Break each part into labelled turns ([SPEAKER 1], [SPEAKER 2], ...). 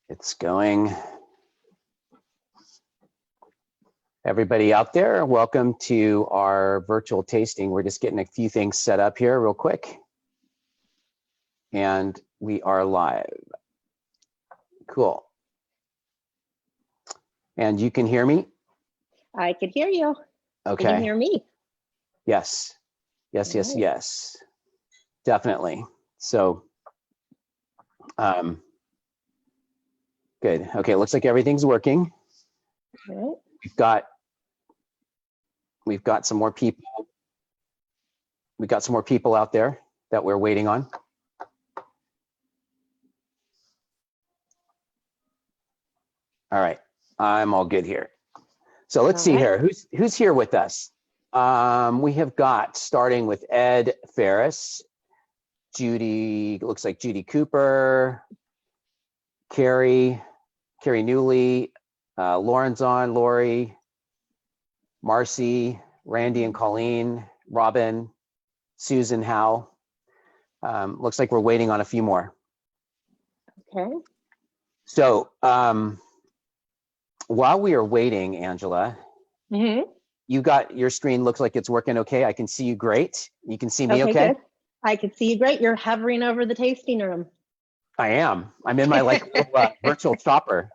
[SPEAKER 1] It's going. Everybody out there, welcome to our virtual tasting. We're just getting a few things set up here real quick. And we are live. Cool. And you can hear me?
[SPEAKER 2] I can hear you.
[SPEAKER 1] Okay.
[SPEAKER 2] Can you hear me?
[SPEAKER 1] Yes. Yes, yes,
[SPEAKER 2] Nice.
[SPEAKER 1] yes. Definitely. So, good. Okay, looks like everything's working.
[SPEAKER 2] All
[SPEAKER 1] We've got some more people. We've got some more people out there that we're waiting on. All right, I'm all good here. So let's see here. Who's here with us? We have got, starting with Ed Ferris, Judy, looks like Judy Cooper, Carrie Newley, Lauren's on, Lori, Marcy, Randy and Colleen, Robin, Susan Howe. Looks like we're waiting on a few more.
[SPEAKER 2] Okay.
[SPEAKER 1] So while we are waiting, Angela, you got your screen, looks like it's working okay. I can see you great. You can see me okay?
[SPEAKER 2] Good. I can see you great. You're hovering over the tasting room.
[SPEAKER 1] I am. I'm in my little, virtual chopper.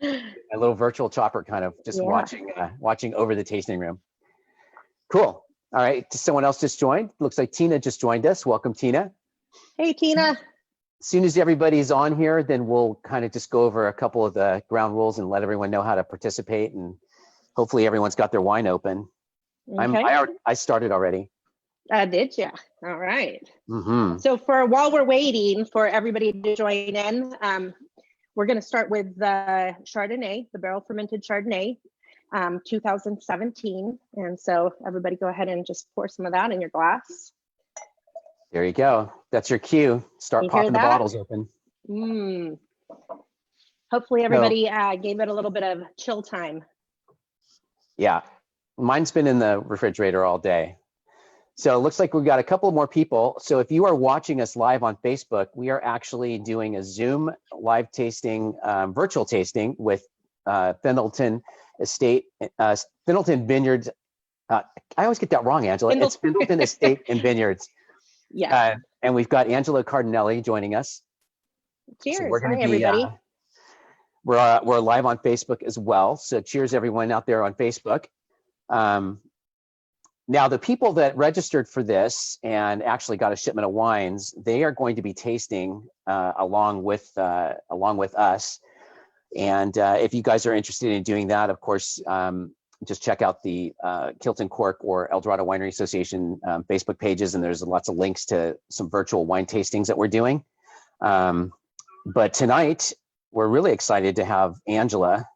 [SPEAKER 1] My little virtual chopper, kind of just watching over the tasting room. Cool. All right. Someone else just joined. Looks like Tina just joined us. Welcome, Tina.
[SPEAKER 2] Hey, Tina.
[SPEAKER 1] As soon as everybody's on here, then we'll kind of just go over a couple of the ground rules and let everyone know how to participate. And hopefully everyone's got their wine open.
[SPEAKER 2] Okay.
[SPEAKER 1] I started already.
[SPEAKER 2] Did you? All right.
[SPEAKER 1] Mm-hmm.
[SPEAKER 2] So while we're waiting for everybody to join in, we're going to start with the Chardonnay, the barrel fermented Chardonnay, 2017. And so everybody go ahead and just pour some of that in your glass.
[SPEAKER 1] There you go. That's your cue. Start popping the bottles open.
[SPEAKER 2] Hopefully everybody gave it a little bit of chill time.
[SPEAKER 1] Yeah, mine's been in the refrigerator all day. So it looks like we've got a couple more people. So if you are watching us live on Facebook, we are actually doing a Zoom live tasting, virtual tasting with Findleton Estate, Findleton Vineyards. I always get that wrong, Angela. It's Findleton Estate and Vineyards.
[SPEAKER 2] Yeah.
[SPEAKER 1] And we've got Angela Cardinelli joining us.
[SPEAKER 2] Cheers.
[SPEAKER 1] So we're going
[SPEAKER 2] Hi,
[SPEAKER 1] to be,
[SPEAKER 2] everybody.
[SPEAKER 1] we're live on Facebook as well. So cheers, everyone out there on Facebook. Now, the people that registered for this and actually got a shipment of wines, they are going to be tasting along with us. And if you guys are interested in doing that, of course, just check out the Kilt&Cork or El Dorado Winery Association Facebook pages, and there's lots of links to some virtual wine tastings that we're doing. But tonight, we're really excited to have Angela.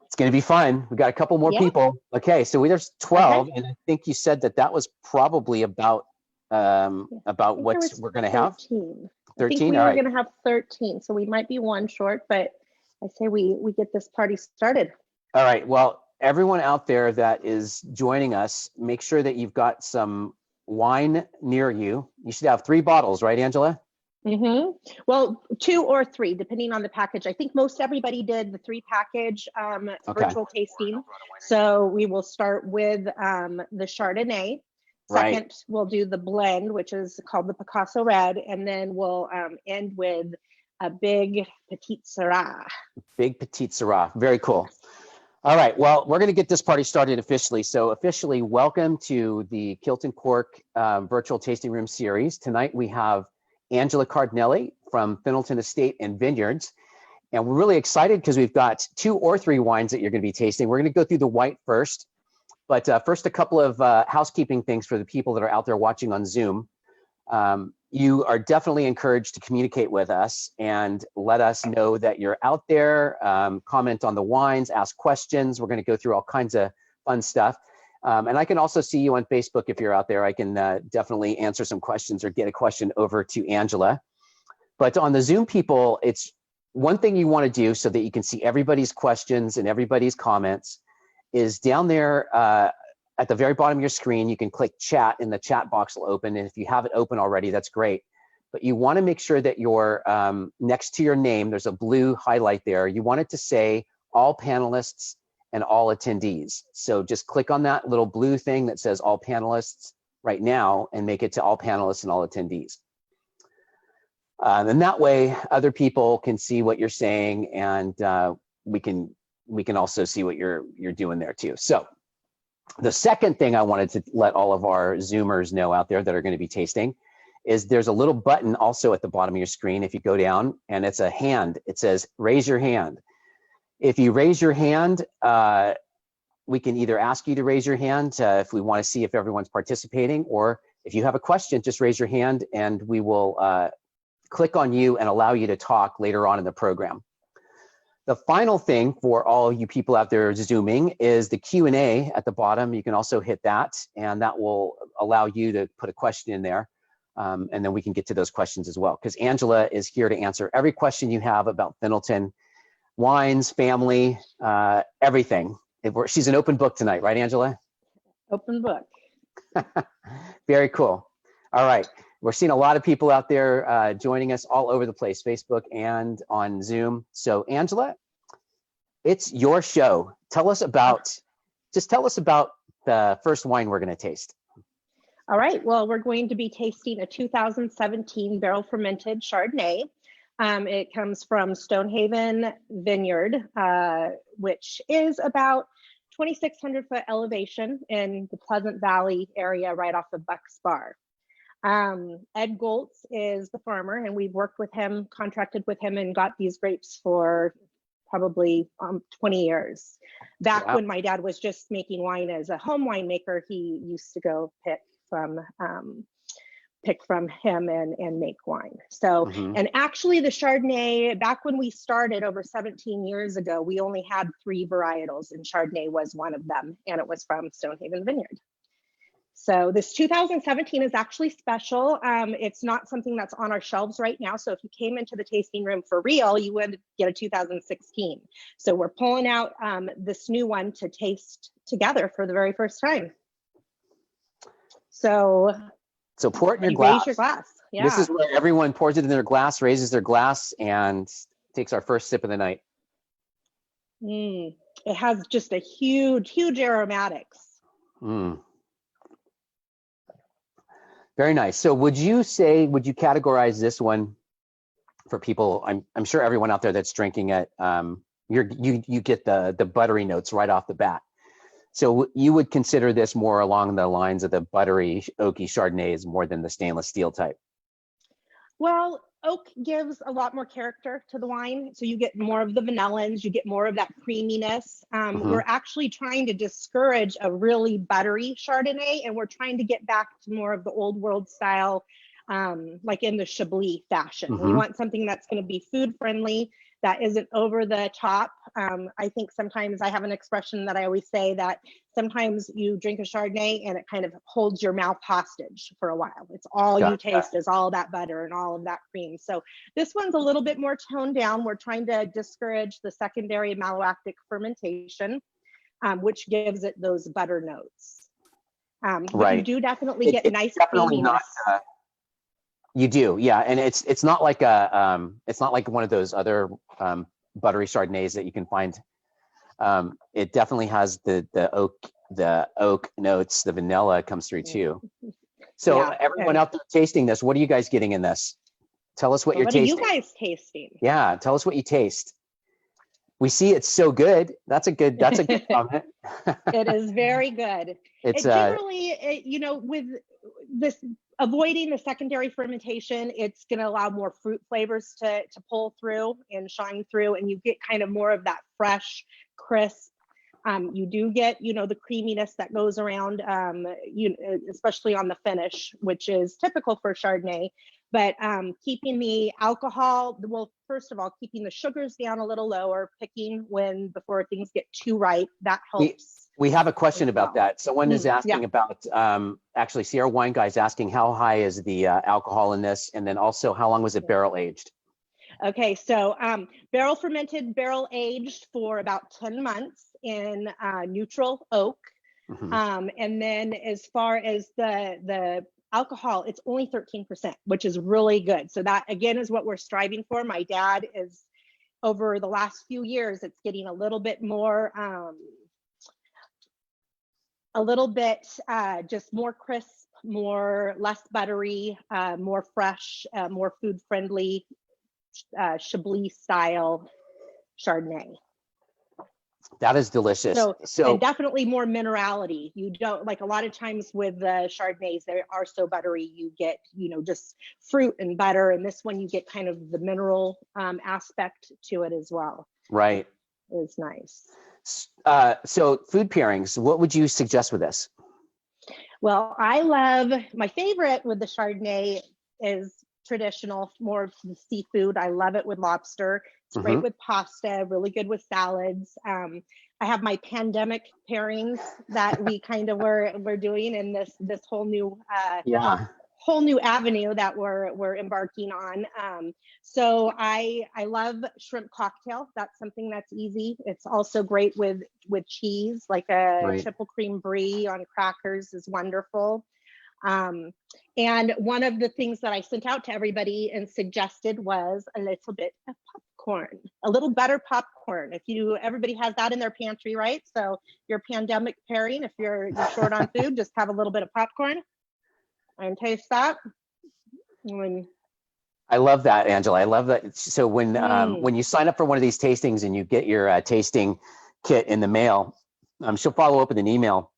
[SPEAKER 1] It's going to be fun. We got a couple more people. Okay, so there's 12, and I think you said that was probably about what we're going to have.
[SPEAKER 2] 13.
[SPEAKER 1] 13.
[SPEAKER 2] I think we are going to have 13, so we might be one short, but I say we get this party started.
[SPEAKER 1] All right. Well, everyone out there that is joining us, make sure that you've got some wine near you. You should have 3 bottles, right, Angela?
[SPEAKER 2] Well, 2 or 3, depending on the package. I think most everybody did the 3 package virtual tasting. So we will start with the Chardonnay. Second, we'll do the blend, which is called the Picasso Red, and then we'll end with a big Petite Syrah. Big Petite Syrah. Very cool. All right. Well, we're going to get this party started officially. So officially, welcome to the Kilt&Cork virtual tasting room series. Tonight we have Angela Cardinelli from Findleton Estate and Vineyards. And we're really excited because we've got 2 or 3 wines that you're going to be tasting. We're going to go through the white first. But first, a couple of housekeeping things for the people that are out there watching on Zoom. You are definitely encouraged to communicate with us and let us know that you're out there, comment on the wines, ask questions. We're going to go through all kinds of fun stuff. And I can also see you on Facebook if you're out there. I can definitely answer some questions or get a question over to Angela. But on the Zoom people, it's one thing you want to do so that you can see everybody's questions and everybody's comments is down there
[SPEAKER 1] at the very bottom of your screen, you can click chat and the chat box will open. And if you have it open already, that's great. But you want to make sure that you're next to your name, there's a blue highlight there. You want it to say all panelists and all attendees. So just click on that little blue thing that says all panelists right now and make it to all panelists and all attendees. And that way other people can see what you're saying, and we can also see what you're doing there too. So the second thing I wanted to let all of our Zoomers know out there that are going to be tasting is there's a little button also at the bottom of your screen. If you go down, and it's a hand, it says raise your hand. If you raise your hand, we can either ask you to raise your hand if we want to see if everyone's participating, or if you have a question, just raise your hand and we will click on you and allow you to talk later on in the program. The final thing for all you people out there Zooming is the Q&A at the bottom. You can also hit that, and that will allow you to put a question in there. And then we can get to those questions as well, because Angela is here to answer every question you have about Findleton, wines, family, everything. She's an open book tonight, right, Angela?
[SPEAKER 2] Open book.
[SPEAKER 1] Very cool. All right. We're seeing a lot of people out there joining us all over the place, Facebook and on Zoom. So Angela, it's your show. Tell us about the first wine we're going to taste.
[SPEAKER 2] All right, well, we're going to be tasting a 2017 barrel fermented Chardonnay. It comes from Stonehaven Vineyard, which is about 2,600 foot elevation in the Pleasant Valley area right off of Bucks Bar. Ed Goltz is the farmer, and we've worked with him, contracted with him, and got these grapes for probably 20 years. Back when my dad was just making wine as a home winemaker, he used to go pick from him and make wine. So, and actually the Chardonnay, back when we started over 17 years ago, we only had 3 varietals, and Chardonnay was one of them, and it was from Stonehaven Vineyard. So this 2017 is actually special. It's not something that's on our shelves right now. So if you came into the tasting room for real, you would get a 2016. So we're pulling out this new one to taste together for the very first time. So
[SPEAKER 1] pour it in your glass.
[SPEAKER 2] Raise your glass. Yeah.
[SPEAKER 1] This is where everyone pours it in their glass, raises their glass, and takes our first sip of the night.
[SPEAKER 2] It has just a huge, huge aromatics.
[SPEAKER 1] Very nice. So would you categorize this one for people? I'm sure everyone out there that's drinking it, you get the buttery notes right off the bat. So you would consider this more along the lines of the buttery, oaky Chardonnays more than the stainless steel type?
[SPEAKER 2] Well, oak gives a lot more character to the wine. So you get more of the vanillins, you get more of that creaminess. We're actually trying to discourage a really buttery Chardonnay, and we're trying to get back to more of the old world style, like in the Chablis fashion. We want something that's going to be food friendly, that isn't over the top. I think sometimes I have an expression that I always say that sometimes you drink a Chardonnay and it kind of holds your mouth hostage for a while. It's all you taste is all that butter and all of that cream. So this one's a little bit more toned down. We're trying to discourage the secondary malolactic fermentation, which gives it those butter notes. But you do definitely get nice creaminess.
[SPEAKER 1] You do, yeah, and it's not like one of those other buttery Chardonnays that you can find. It definitely has the oak notes, the vanilla comes through too. So everyone out there tasting this, what are you guys getting in this? Tell us what you're tasting.
[SPEAKER 2] What are you guys tasting?
[SPEAKER 1] Yeah, tell us what you taste. We see it's so good. That's a good comment.
[SPEAKER 2] It is very good. It's generally, with this avoiding the secondary fermentation, it's going to allow more fruit flavors to pull through and shine through, and you get kind of more of that fresh, crisp. You do get, the creaminess that goes around, especially on the finish, which is typical for Chardonnay. But keeping the alcohol, well, first of all, keeping the sugars down a little lower, picking before things get too ripe, that helps.
[SPEAKER 1] We have a question about that. Someone is asking about, actually Sierra Wine Guy's asking how high is the alcohol in this, and then also how long was it barrel aged?
[SPEAKER 2] Okay, so barrel fermented, barrel aged for about 10 months in neutral oak. And then as far as the alcohol, it's only 13%, which is really good. So that again is what we're striving for. My dad is, over the last few years, it's getting a little bit more, just more crisp, less buttery, more fresh, more food friendly, Chablis style Chardonnay.
[SPEAKER 1] That is delicious.
[SPEAKER 2] So and definitely more minerality. You don't, like a lot of times with the Chardonnays, they are so buttery, you get, just fruit and butter. And this one, you get kind of the mineral aspect to it as well.
[SPEAKER 1] Right.
[SPEAKER 2] It's nice.
[SPEAKER 1] So food pairings, what would you suggest with this?
[SPEAKER 2] Well, my favorite with the Chardonnay is traditional, more of the seafood. I love it with lobster. It's great with pasta, really good with salads. I have my pandemic pairings that we kind of were doing in this whole new avenue that we're embarking on. So I love shrimp cocktail. That's something that's easy. It's also great with cheese, like a triple cream brie on crackers is wonderful. And one of the things that I sent out to everybody and suggested was a little bit of popcorn, a little butter popcorn. Everybody has that in their pantry, right? So your pandemic pairing, if you're short on food, just have a little bit of popcorn and taste that.
[SPEAKER 1] I love that, Angela. I love that. So when you sign up for one of these tastings and you get your tasting kit in the mail, she'll follow up with an email,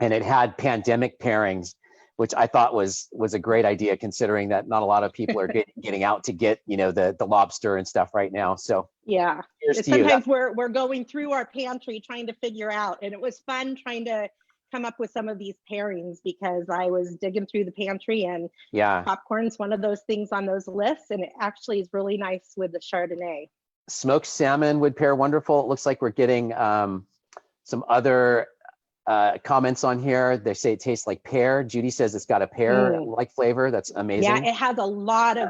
[SPEAKER 1] and it had pandemic pairings, which I thought was a great idea, considering that not a lot of people are getting out to get the lobster and stuff right now. So
[SPEAKER 2] yeah, sometimes we're going through our pantry trying to figure out, and it was fun trying to come up with some of these pairings because I was digging through the pantry, and popcorn's one of those things on those lists, and it actually is really nice with the Chardonnay.
[SPEAKER 1] Smoked salmon would pair wonderful. It looks like we're getting some other comments on here. They say it tastes like pear. Judy says it's got a pear like flavor. That's amazing.
[SPEAKER 2] Yeah, it has a lot of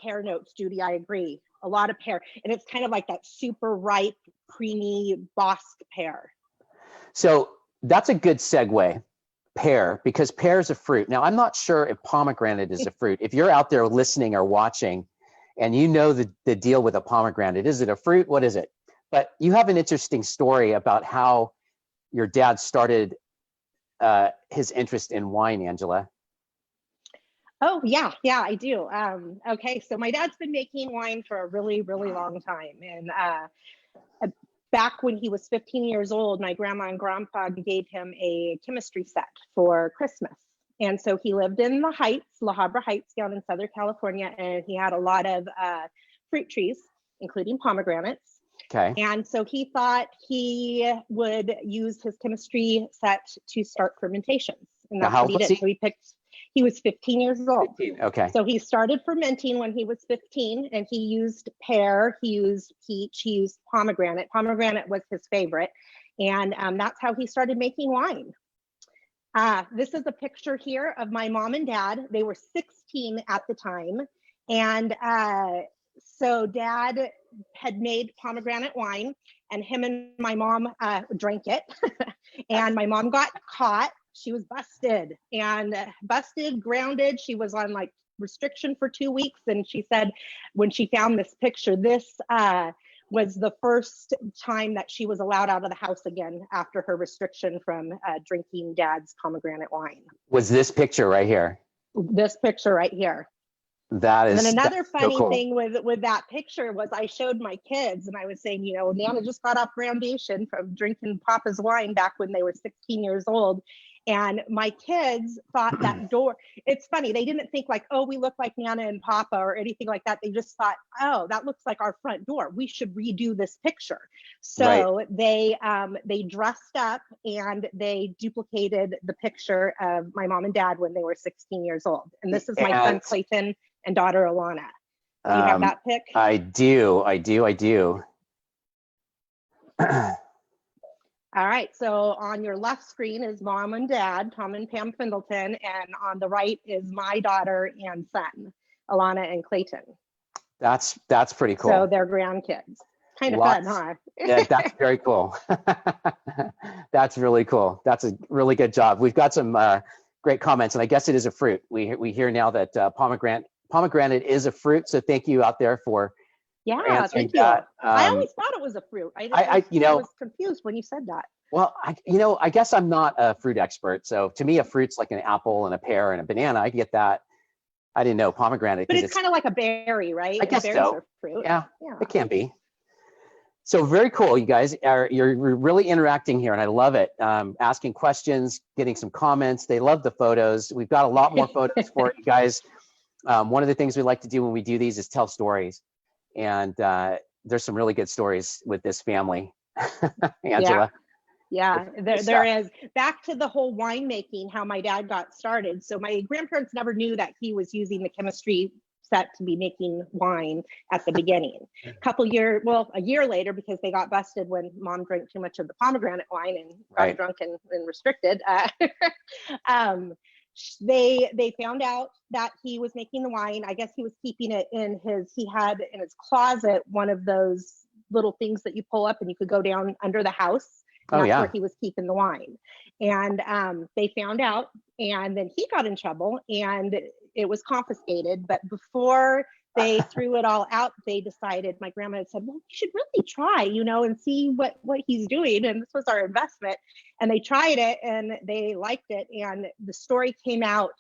[SPEAKER 2] pear notes, Judy. I agree. A lot of pear, and it's kind of like that super ripe, creamy Bosc pear.
[SPEAKER 1] So that's a good segue, pear, because pear is a fruit. Now, I'm not sure if pomegranate is a fruit. If you're out there listening or watching and you know the deal with a pomegranate, is it a fruit? What is it? But you have an interesting story about how your dad started his interest in wine, Angela.
[SPEAKER 2] Oh, yeah, I do. Okay, so my dad's been making wine for a really, really long time. And back when he was 15 years old, my grandma and grandpa gave him a chemistry set for Christmas. And so he lived in the Heights, La Habra Heights down in Southern California, and he had a lot of fruit trees, including pomegranates.
[SPEAKER 1] Okay.
[SPEAKER 2] And so he thought he would use his chemistry set to start fermentations. And that's what he did. So he was 15 years old.
[SPEAKER 1] 15. Okay.
[SPEAKER 2] So he started fermenting when he was 15, and he used pear, he used peach, he used pomegranate. Pomegranate was his favorite. And that's how he started making wine. This is a picture here of my mom and dad. They were 16 at the time. And so dad had made pomegranate wine, and him and my mom drank it. And my mom got caught. She was busted, grounded. She was on like restriction for 2 weeks. And she said when she found this picture, this was the first time that she was allowed out of the house again after her restriction from drinking dad's pomegranate wine.
[SPEAKER 1] Was this picture right here?
[SPEAKER 2] This picture right here.
[SPEAKER 1] That is.
[SPEAKER 2] And then another funny
[SPEAKER 1] so cool.
[SPEAKER 2] thing with that picture was I showed my kids, and I was saying, Nana just got off groundation from drinking Papa's wine back when they were 16 years old. And my kids thought that door, it's funny, they didn't think like, oh, we look like Nana and Papa or anything like that. They just thought, oh, that looks like our front door. We should redo this picture. So they dressed up and they duplicated the picture of my mom and dad when they were 16 years old. And this is my son Clayton and daughter Alana. Do you have that pic?
[SPEAKER 1] I do.
[SPEAKER 2] All right, so on your left screen is mom and dad, Tom and Pam Findleton, and on the right is my daughter and son, Alana and Clayton.
[SPEAKER 1] That's pretty cool.
[SPEAKER 2] So they're grandkids. Kind of fun, huh?
[SPEAKER 1] Yeah, that's very cool. That's really cool. That's a really good job. We've got some great comments, and I guess it is a fruit. We hear now that pomegranate is a fruit. So thank you out there for answering
[SPEAKER 2] thank you.
[SPEAKER 1] that.
[SPEAKER 2] I always thought it was a fruit. I was confused when you said that.
[SPEAKER 1] Well, I guess I'm not a fruit expert. So to me, a fruit's like an apple and a pear and a banana. I get that. I didn't know pomegranate.
[SPEAKER 2] But it's kind of like a berry, right?
[SPEAKER 1] I guess
[SPEAKER 2] berries
[SPEAKER 1] so.
[SPEAKER 2] Are fruit.
[SPEAKER 1] Yeah, it can be. So very cool, you guys. You're really interacting here, and I love it. Asking questions, getting some comments. They love the photos. We've got a lot more photos for you guys. One of the things we like to do when we do these is tell stories, and there's some really good stories with this family. Angela.
[SPEAKER 2] Yeah, there is. Back to the whole winemaking, how my dad got started. So my grandparents never knew that he was using the chemistry set to be making wine at the beginning. A year later, because they got busted when mom drank too much of the pomegranate wine and got drunk and restricted. They found out that he was making the wine. I guess he was keeping it he had in his closet one of those little things that you pull up and you could go down under the house. That's where he was keeping the wine. And they found out, and then he got in trouble and it was confiscated. But before they threw it all out, they decided, my grandma had said, well, you should really try, and see what he's doing. And this was our investment. And they tried it and they liked it. And the story came out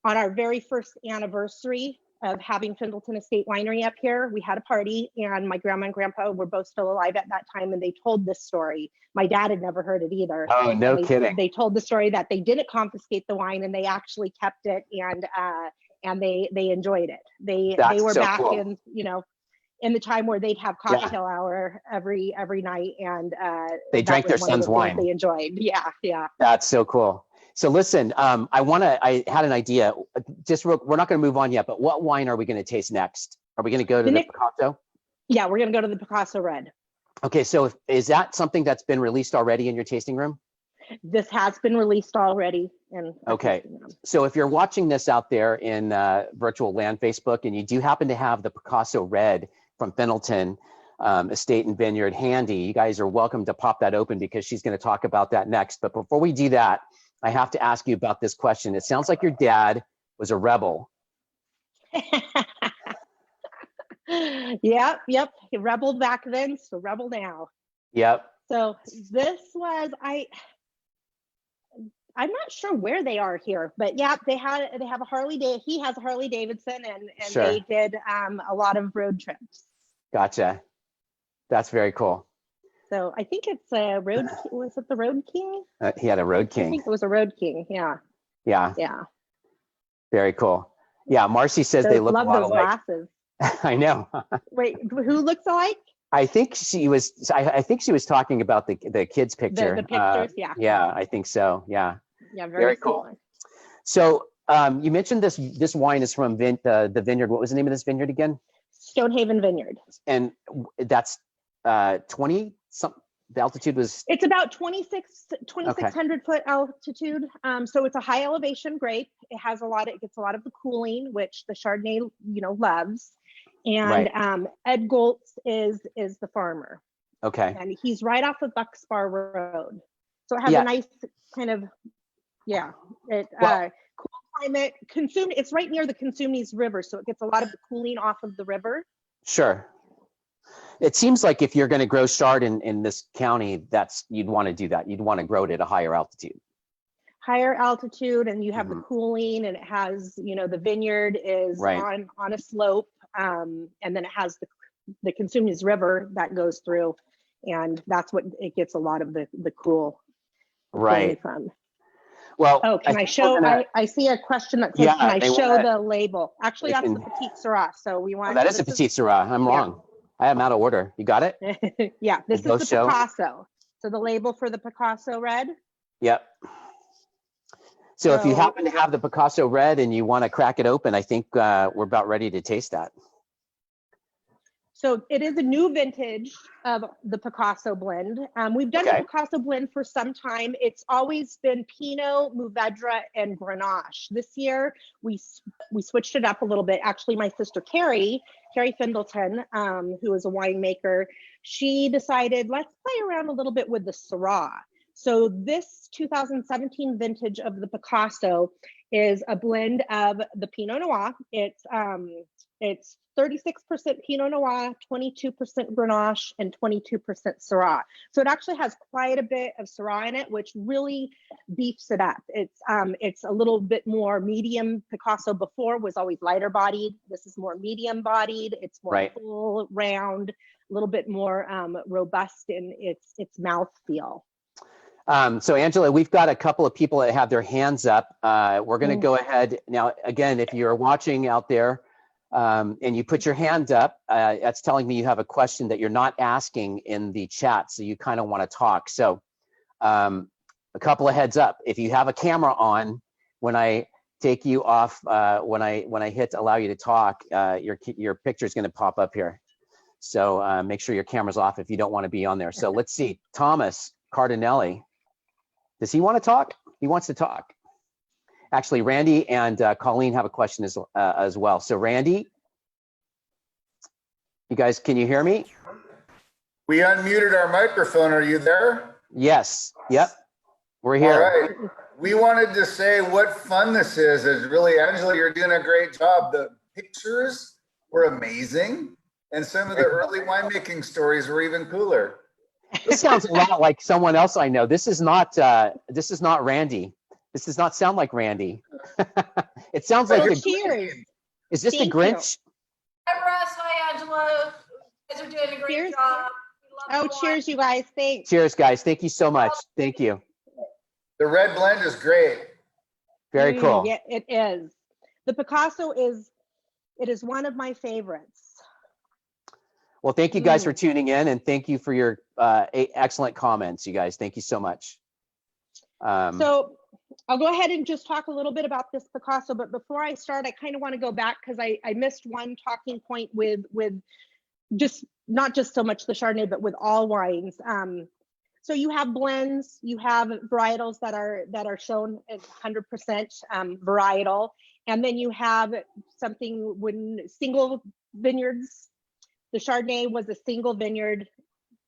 [SPEAKER 2] on our very first anniversary of having Findleton Estate Winery up here. We had a party, and my grandma and grandpa were both still alive at that time, and they told this story. My dad had never heard it either.
[SPEAKER 1] Oh, no kidding.
[SPEAKER 2] They told the story that they didn't confiscate the wine, and they actually kept it, and they enjoyed it. They were so back cool. in the time where they'd have cocktail hour every night, and
[SPEAKER 1] they drank their son's wine.
[SPEAKER 2] They enjoyed. Yeah.
[SPEAKER 1] That's so cool. So listen, I had an idea. We're not going to move on yet, but what wine are we going to taste next? Are we going to go to the Picasso?
[SPEAKER 2] Yeah, we're going to go to the Picasso Red.
[SPEAKER 1] Okay, so is that something that's been released already in your tasting room?
[SPEAKER 2] This has been released already.
[SPEAKER 1] Okay, so if you're watching this out there in virtual land Facebook, and you do happen to have the Picasso Red from Findleton Estate and Vineyard handy, you guys are welcome to pop that open, because she's going to talk about that next. But before we do that, I have to ask you about this question. It sounds like your dad was a rebel.
[SPEAKER 2] Yep. He rebelled back then, so rebel now.
[SPEAKER 1] Yep.
[SPEAKER 2] So this was, I'm not sure where they are here, but yeah, they have a Harley Davidson. He has a Harley Davidson, and sure. They did a lot of road trips.
[SPEAKER 1] Gotcha. That's very cool.
[SPEAKER 2] So I think it's a Road. Was it the Road King?
[SPEAKER 1] He had a Road King.
[SPEAKER 2] I think it was a Road King. Yeah.
[SPEAKER 1] Very cool. Yeah, Marcy says they look a lot alike.
[SPEAKER 2] Glasses.
[SPEAKER 1] I know.
[SPEAKER 2] Wait, who looks alike?
[SPEAKER 1] I think she was. I think she was talking about the kids' picture.
[SPEAKER 2] The pictures, yeah.
[SPEAKER 1] Yeah, I think so. Yeah.
[SPEAKER 2] Yeah, very cool.
[SPEAKER 1] So you mentioned this wine is from the vineyard. What was the name of this vineyard again?
[SPEAKER 2] Stonehaven Vineyard. And
[SPEAKER 1] that's 20. The altitude was.
[SPEAKER 2] It's about 2,600 foot altitude. So it's a high elevation grape. It gets a lot of the cooling, which the Chardonnay, loves. And Ed Goltz is the farmer.
[SPEAKER 1] Okay.
[SPEAKER 2] And he's right off of Buckspar Road. So it has a nice kind of, cool climate. It's right near the Consumnes River, so it gets a lot of the cooling off of the river.
[SPEAKER 1] Sure. It seems like if you're going to grow chard in this county, you'd want to do that. You'd want to grow it at a higher altitude.
[SPEAKER 2] Higher altitude, and you have the cooling, and it has, the vineyard is on a slope, and then it has the Consumnes River that goes through, and that's what it gets a lot of the cool from.
[SPEAKER 1] Well,
[SPEAKER 2] can I show? I see a question that says, can I show the label? Actually, that's the Petite Syrah. So we want.
[SPEAKER 1] That is a Petite Syrah. I'm wrong. I am out of order. You got it?
[SPEAKER 2] Yeah, this is the Picasso. So the label for the Picasso Red.
[SPEAKER 1] Yep. So if you happen to have the Picasso Red and you want to crack it open, I think we're about ready to taste that.
[SPEAKER 2] So it is a new vintage of the Picasso blend. We've done the Picasso blend for some time. It's always been Pinot, Mourvedre, and Grenache. This year, we switched it up a little bit. Actually, my sister Carrie Findleton, who is a winemaker, she decided, let's play around a little bit with the Syrah. So this 2017 vintage of the Picasso is a blend of the Pinot Noir. It's 36% Pinot Noir, 22% Grenache, and 22% Syrah. So it actually has quite a bit of Syrah in it, which really beefs it up. It's a little bit more medium. Picasso before was always lighter bodied. This is more medium bodied. It's more full, round, a little bit more robust in its mouth feel.
[SPEAKER 1] So Angela, we've got a couple of people that have their hands up. We're going to go ahead now. Again, if you're watching out there and you put your hand up, that's telling me you have a question that you're not asking in the chat. So you kind of want to talk. So a couple of heads up. If you have a camera on, when I take you off, when I hit allow you to talk, your picture is going to pop up here. So make sure your camera's off if you don't want to be on there. So let's see, Thomas Cardinelli. Does he want to talk? He wants to talk. Actually, Randy and Colleen have a question as well. So Randy, you guys, can you hear me?
[SPEAKER 3] We unmuted our microphone. Are you there?
[SPEAKER 1] Yes. Yep. We're here.
[SPEAKER 3] All right. We wanted to say what fun this is. It's really, Angela, you're doing a great job. The pictures were amazing. And some of the early winemaking stories were even cooler.
[SPEAKER 1] This sounds a lot like someone else I know. This is not Randy. This does not sound like Randy. It sounds like the
[SPEAKER 2] cheers.
[SPEAKER 1] Is this the Grinch?
[SPEAKER 4] Hi Russ, hi Angela. You guys are doing a great job.
[SPEAKER 2] Oh, cheers, you guys. Thanks.
[SPEAKER 1] Cheers, guys. Thank you so much. Thank you.
[SPEAKER 3] The red blend is great.
[SPEAKER 1] Very cool.
[SPEAKER 2] Yeah, it is. The Picasso is one of my favorites.
[SPEAKER 1] Well, thank you guys for tuning in, and thank you for your excellent comments, you guys. Thank you so much.
[SPEAKER 2] So I'll go ahead and just talk a little bit about this Picasso, but before I start, I kind of want to go back because I missed one talking point with just not just so much the Chardonnay, but with all wines. So you have blends, you have varietals that are shown as 100% varietal, and then you have something when single vineyards. The Chardonnay was a single vineyard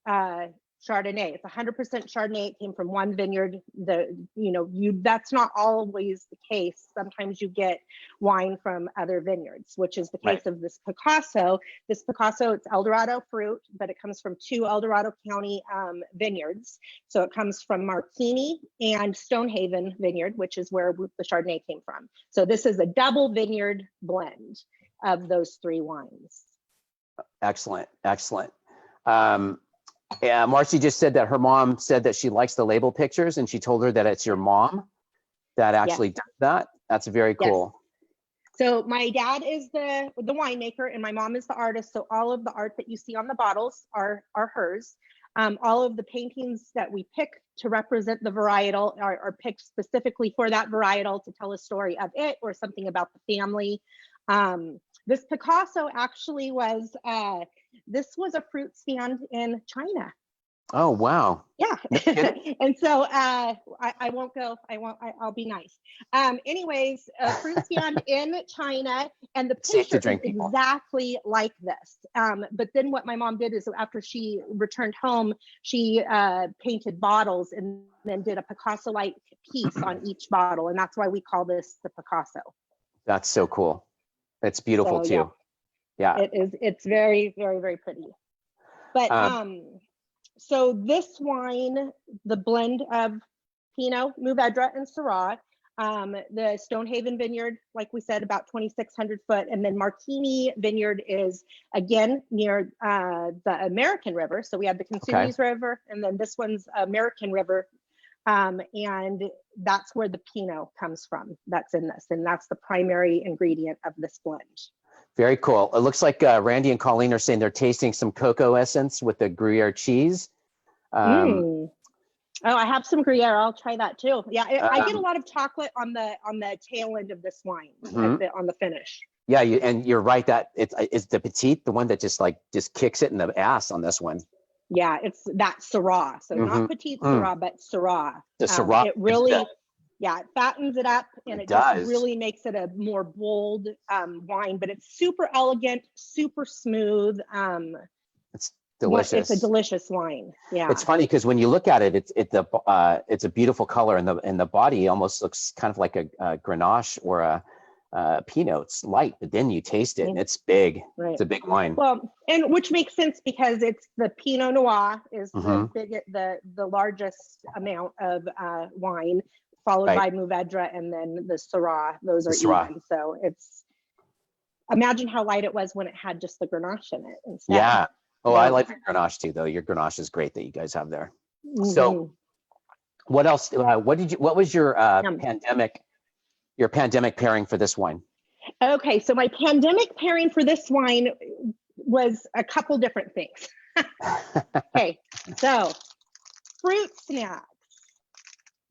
[SPEAKER 2] Chardonnay. It's 100% Chardonnay. It came from one vineyard. That's not always the case. Sometimes you get wine from other vineyards, which is the case of this Picasso. This Picasso, it's Eldorado fruit, but it comes from two Eldorado County vineyards. So it comes from Martini and Stonehaven Vineyard, which is where the Chardonnay came from. So this is a double vineyard blend of those three wines.
[SPEAKER 1] Excellent, excellent. Yeah, Marcy just said that her mom said that she likes the label pictures, and she told her that it's your mom that actually does that. That's very cool.
[SPEAKER 2] Yes. So my dad is the winemaker, and my mom is the artist. So all of the art that you see on the bottles are hers. All of the paintings that we pick to represent the varietal are picked specifically for that varietal to tell a story of it or something about the family. This Picasso actually was, this was a fruit stand in China.
[SPEAKER 1] Oh, wow.
[SPEAKER 2] Yeah. And so I won't go, I'll be nice. Anyways, a fruit stand in China, and the picture is exactly like this. But then what my mom did is after she returned home, she painted bottles and then did a Picasso-like piece on each bottle. And that's why we call this the Picasso.
[SPEAKER 1] That's so cool. It's beautiful too. Yeah.
[SPEAKER 2] It is. It's very, very, very pretty. But so this wine, the blend of Pinot, Mourvedre, and Syrah, the Stonehaven Vineyard, like we said, about 2,600 foot, and then Martini Vineyard is again near the American River. So we have the Consumnes River, and then this one's American River. And that's where the Pinot comes from. That's in this, and that's the primary ingredient of this blend.
[SPEAKER 1] Very cool. It looks like Randy and Colleen are saying they're tasting some cocoa essence with the Gruyere cheese.
[SPEAKER 2] Oh, I have some Gruyere. I'll try that too. Yeah, I get a lot of chocolate on the tail end of this wine, on the finish.
[SPEAKER 1] Yeah, and you're right that it's the petite, the one that just kicks it in the ass on this one.
[SPEAKER 2] Yeah, it's that Syrah. So not petite Syrah, but Syrah.
[SPEAKER 1] The Syrah.
[SPEAKER 2] It really, yeah, it fattens it up, and it just
[SPEAKER 1] does.
[SPEAKER 2] really makes it a more bold wine. But it's super elegant, super smooth.
[SPEAKER 1] It's delicious.
[SPEAKER 2] It's a delicious wine. Yeah.
[SPEAKER 1] It's funny because when you look at it, it's a beautiful color, and the body almost looks kind of like a Grenache or a Pinot. It's light, but then you taste it, and it's big. Right. It's a big wine.
[SPEAKER 2] Well, and which makes sense because it's the Pinot Noir is the largest amount of wine, followed by Mourvedre, and then the Syrah. Those are even. So it's, imagine how light it was when it had just the Grenache in it instead.
[SPEAKER 1] Yeah. Oh, I like your Grenache too, though. Your Grenache is great that you guys have there. So, what else? What was your pandemic pairing for this wine?
[SPEAKER 2] Okay, so my pandemic pairing for this wine was a couple different things. Okay, so fruit snacks.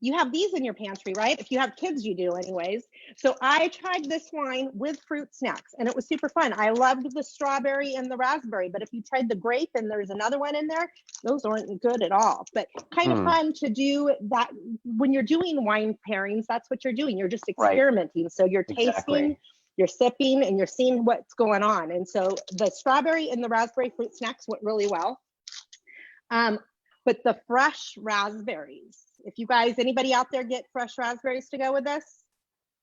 [SPEAKER 2] You have these in your pantry, right? If you have kids, you do anyways. So I tried this wine with fruit snacks, and it was super fun. I loved the strawberry and the raspberry, but if you tried the grape and there's another one in there, those aren't good at all. But kind of fun to do that. When you're doing wine pairings, that's what you're doing. You're just experimenting. So you're tasting, you're sipping, and you're seeing what's going on. And so the strawberry and the raspberry fruit snacks went really well. But the fresh raspberries, if you guys, anybody out there get fresh raspberries to go with this?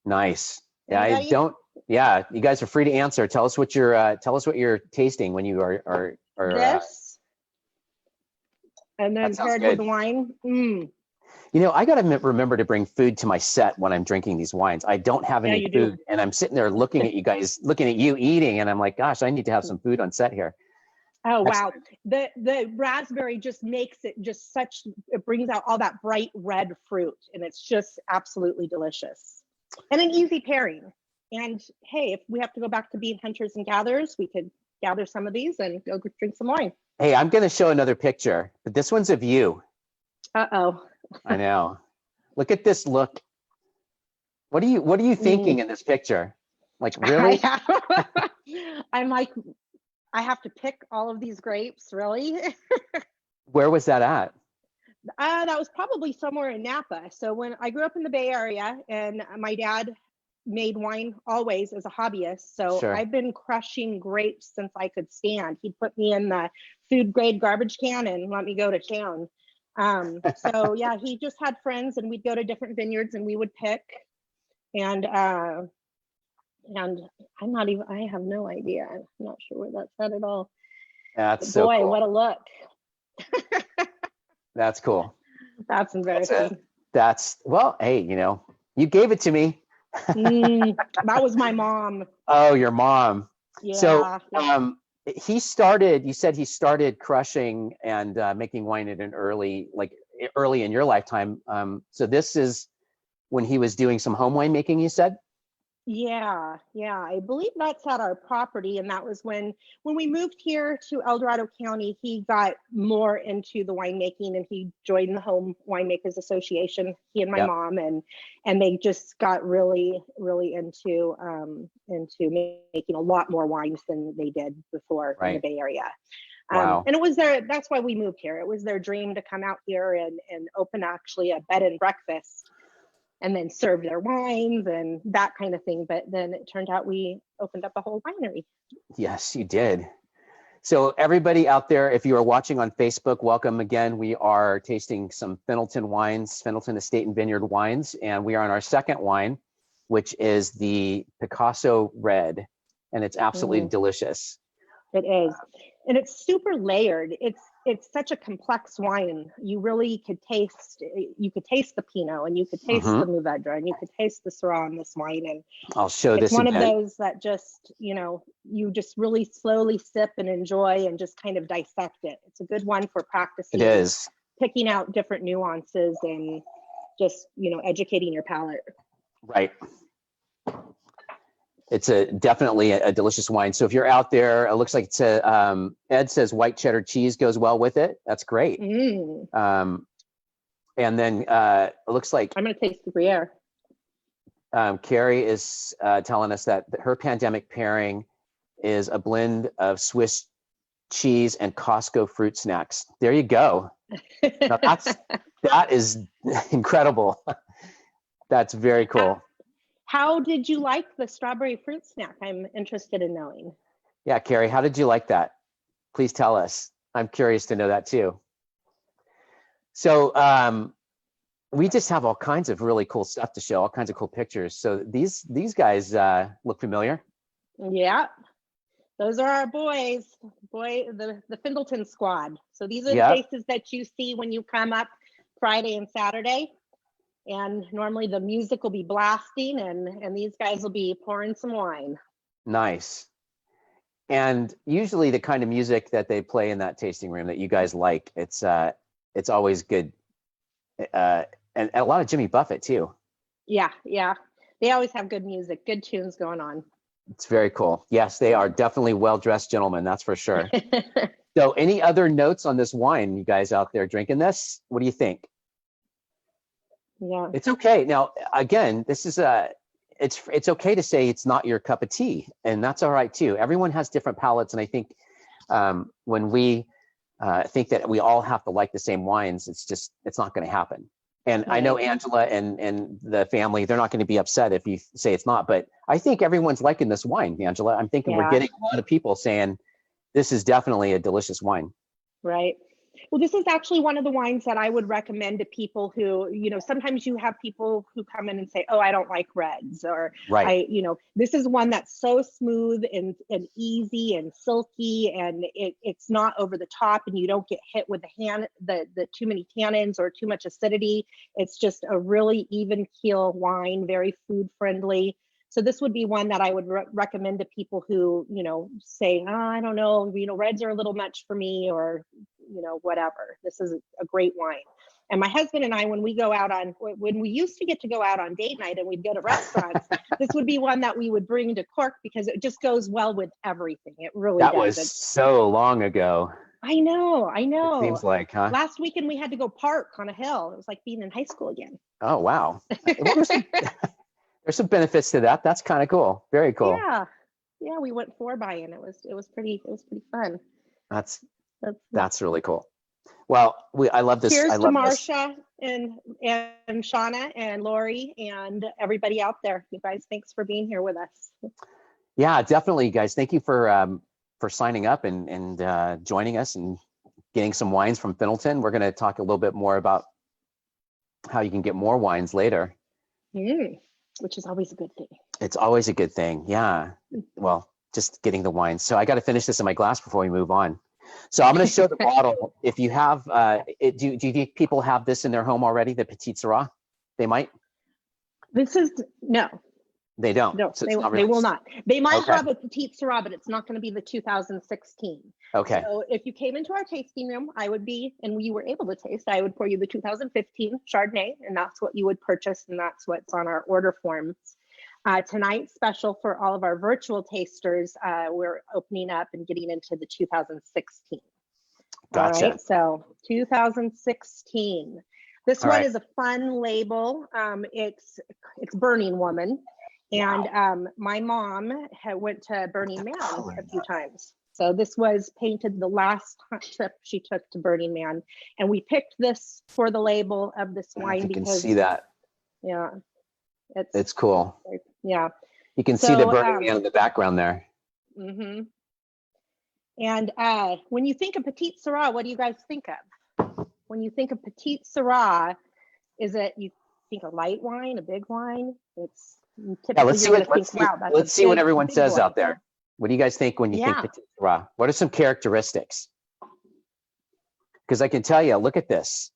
[SPEAKER 1] Nice. Yeah, anybody? I don't. Yeah, you guys are free to answer. Tell us what you're tasting when you are
[SPEAKER 2] this, and then paired with the wine.
[SPEAKER 1] You know, I got to remember to bring food to my set when I'm drinking these wines. I don't have any food, and I'm sitting there looking at you guys, looking at you eating, and I'm like, gosh, I need to have some food on set here.
[SPEAKER 2] Oh, wow. The raspberry just makes it just such, it brings out all that bright red fruit, and it's just absolutely delicious and an easy pairing. And hey, if we have to go back to being hunters and gatherers, we could gather some of these and go drink some wine.
[SPEAKER 1] Hey, I'm going to show another picture, but this one's of you.
[SPEAKER 2] Uh-oh.
[SPEAKER 1] I know. Look at this look. What are you thinking in this picture? Like, really?
[SPEAKER 2] I'm like, I have to pick all of these grapes, really?
[SPEAKER 1] Where was that at?
[SPEAKER 2] That was probably somewhere in Napa. So when I grew up in the Bay Area, and my dad made wine always as a hobbyist. So I've been crushing grapes since I could stand. He'd put me in the food grade garbage can and let me go to town. So yeah, he just had friends, and we'd go to different vineyards and we would pick. And I have no idea. I'm not sure where that's at at all.
[SPEAKER 1] That's
[SPEAKER 2] boy,
[SPEAKER 1] so cool.
[SPEAKER 2] What a look.
[SPEAKER 1] That's cool.
[SPEAKER 2] That's embarrassing.
[SPEAKER 1] Well, hey, you know, you gave it to me.
[SPEAKER 2] That was my mom.
[SPEAKER 1] Oh, your mom.
[SPEAKER 2] Yeah.
[SPEAKER 1] So you said he started crushing and making wine at an early in your lifetime. So this is when he was doing some home wine making, you said?
[SPEAKER 2] Yeah, I believe that's at our property, and that was when we moved here to El Dorado County. He got more into the winemaking, and he joined the Home Winemakers Association. He and my mom, and they just got really, really into making a lot more wines than they did before in the Bay Area.
[SPEAKER 1] Wow.
[SPEAKER 2] And it was that's why we moved here. It was their dream to come out here and open actually a bed and breakfast, and then serve their wines and that kind of thing. But then it turned out we opened up a whole winery.
[SPEAKER 1] Yes, you did. So everybody out there, if you are watching on Facebook, welcome again. We are tasting some Findleton wines, Findleton Estate and Vineyard wines, and we are on our second wine, which is the Picasso Red, and it's absolutely delicious.
[SPEAKER 2] It is, and it's super layered. It's such a complex wine. You really could taste. You could taste the Pinot, and you could taste the Mourvedre, and you could taste the Syrah in this wine. And
[SPEAKER 1] I'll show this.
[SPEAKER 2] It's one of those that just, you just really slowly sip and enjoy, and just kind of dissect it. It's a good one for practicing.
[SPEAKER 1] It is
[SPEAKER 2] picking out different nuances and just educating your palate.
[SPEAKER 1] Right. It's definitely a delicious wine. So if you're out there, it looks like it's Ed says white cheddar cheese goes well with it. That's great. And then it looks like
[SPEAKER 2] I'm going to taste the Gruyere.
[SPEAKER 1] Carrie is telling us that her pandemic pairing is a blend of Swiss cheese and Costco fruit snacks. There you go. Now that is incredible. That's very cool.
[SPEAKER 2] How did you like the strawberry fruit snack? I'm interested in knowing.
[SPEAKER 1] Yeah, Carrie, how did you like that? Please tell us. I'm curious to know that too. So we just have all kinds of really cool stuff to show, all kinds of cool pictures. So these guys look familiar.
[SPEAKER 2] Yeah, those are our boys, the Findleton squad. So these are the
[SPEAKER 1] Yep.
[SPEAKER 2] faces that you see when you come up Friday and Saturday. And normally the music will be blasting and these guys will be pouring some wine.
[SPEAKER 1] Nice. And usually the kind of music that they play in that tasting room that you guys like, it's always good. And a lot of Jimmy Buffett too.
[SPEAKER 2] Yeah. They always have good music, good tunes going on.
[SPEAKER 1] It's very cool. Yes, they are definitely well-dressed gentlemen, that's for sure. So any other notes on this wine, you guys out there drinking this? What do you think?
[SPEAKER 2] Yeah.
[SPEAKER 1] It's okay. Now, again, this is it's okay to say it's not your cup of tea, and that's all right too. Everyone has different palates, and I think when we think that we all have to like the same wines, it's not going to happen. And I know Angela and the family, they're not going to be upset if you say it's not, but I think everyone's liking this wine, Angela. I'm thinking we're getting a lot of people saying this is definitely a delicious wine.
[SPEAKER 2] Right. Well, this is actually one of the wines that I would recommend to people who, sometimes you have people who come in and say, oh, I don't like reds, or this is one that's so smooth and easy and silky, and it's not over the top, and you don't get hit with the too many tannins or too much acidity. It's just a really even keel wine, very food friendly. So this would be one that I would recommend to people who, say, oh, I don't know, reds are a little much for me, or, whatever. This is a great wine. And my husband and I, when we used to get to go out on date night and we'd go to restaurants, this would be one that we would bring to Cork because it just goes well with everything. It really does.
[SPEAKER 1] That was so long ago.
[SPEAKER 2] I know.
[SPEAKER 1] It seems like, huh?
[SPEAKER 2] Last weekend we had to go park on a hill. It was like being in high school again.
[SPEAKER 1] Oh, wow. There's some benefits to that. That's kind of cool. Very cool.
[SPEAKER 2] Yeah. We went 4-by-in. It was pretty fun.
[SPEAKER 1] That's really cool. Well, I love this.
[SPEAKER 2] Cheers
[SPEAKER 1] I love
[SPEAKER 2] to Marsha and Shauna and Lori and everybody out there. You guys, thanks for being here with us.
[SPEAKER 1] Yeah, definitely, guys. Thank you for signing up and joining us and getting some wines from Findleton. We're going to talk a little bit more about how you can get more wines later.
[SPEAKER 2] Which is always a good thing.
[SPEAKER 1] It's always a good thing. Yeah. Well, just getting the wine. So I got to finish this in my glass before we move on. So I'm going to show the bottle. If you have, do you think people have this in their home already? The Petite Syrah? They might?
[SPEAKER 2] No.
[SPEAKER 1] They don't.
[SPEAKER 2] No,
[SPEAKER 1] So
[SPEAKER 2] they will not. They might have a Petite Syrah, but it's not going to be the 2016.
[SPEAKER 1] Okay.
[SPEAKER 2] So if you came into our tasting room, and we were able to taste, I would pour you the 2015 Chardonnay, and that's what you would purchase, and that's what's on our order forms. Tonight's special for all of our virtual tasters, we're opening up and getting into the 2016.
[SPEAKER 1] Gotcha.
[SPEAKER 2] All right, so 2016. This one is a fun label. It's Burning Woman. And my mom went to Burning Man a few times. So this was painted the last trip she took to Burning Man. And we picked this for the label of this wine because you
[SPEAKER 1] can see that.
[SPEAKER 2] Yeah.
[SPEAKER 1] It's cool.
[SPEAKER 2] Yeah.
[SPEAKER 1] You can see the Burning Man in the background there.
[SPEAKER 2] Mm-hmm. And when you think of Petite Syrah, what do you guys think of? When you think of Petite Syrah, you think a light wine, a big wine? It's
[SPEAKER 1] let's see what everyone says out there. What do you guys think when you think Petite Syrah? What are some characteristics? Because I can tell you, look at this.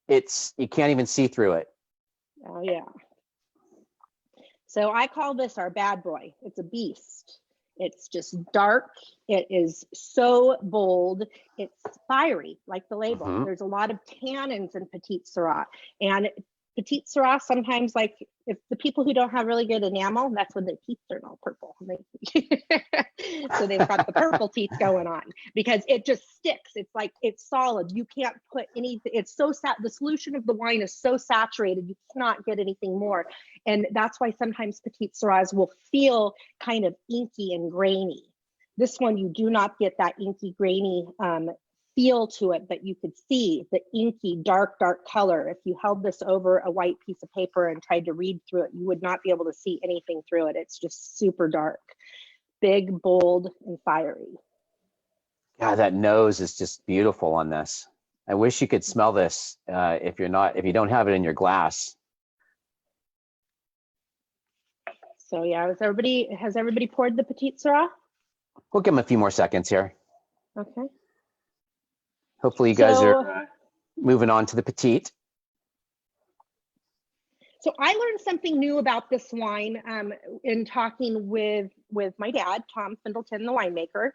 [SPEAKER 1] It's you can't even see through it.
[SPEAKER 2] Oh yeah. So I call this our bad boy. It's a beast. It's just dark. It is so bold. It's fiery, like the label. There's a lot of tannins in Petite Syrah, and Petite Syrah, sometimes like if the people who don't have really good enamel, that's when their teeth turn all purple. So they've got the purple teeth going on because it just sticks. It's like, it's solid. You can't put anything, it's so the solution of the wine is so saturated, you cannot get anything more. And that's why sometimes Petite Syrahs will feel kind of inky and grainy. This one, you do not get that inky, grainy feel to it, but you could see the inky, dark color. If you held this over a white piece of paper and tried to read through it, you would not be able to see anything through it. It's just super dark, big, bold, and fiery.
[SPEAKER 1] Yeah, that nose is just beautiful on this. I wish you could smell this if you don't have it in your glass.
[SPEAKER 2] So yeah, has everybody poured the Petite Syrah?
[SPEAKER 1] We'll give them a few more seconds here.
[SPEAKER 2] Okay.
[SPEAKER 1] Hopefully you guys are moving on to the Petite.
[SPEAKER 2] So I learned something new about this wine in talking with my dad, Tom Findleton, the winemaker.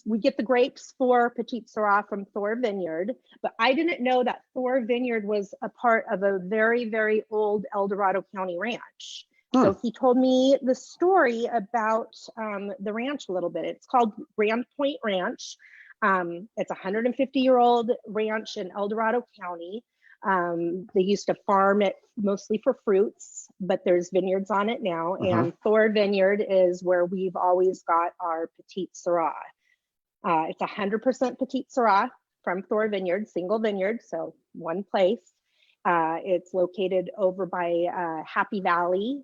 [SPEAKER 2] We get the grapes for Petite Syrah from Thor Vineyard, but I didn't know that Thor Vineyard was a part of a very, very old El Dorado County ranch. So he told me the story about the ranch a little bit. It's called Grand Point Ranch. It's a 150-year-old ranch in El Dorado County. They used to farm it mostly for fruits, but there's vineyards on it now. And Thor Vineyard is where we've always got our Petite Syrah. It's 100% Petite Syrah from Thor Vineyard, single vineyard, so one place. It's located over by Happy Valley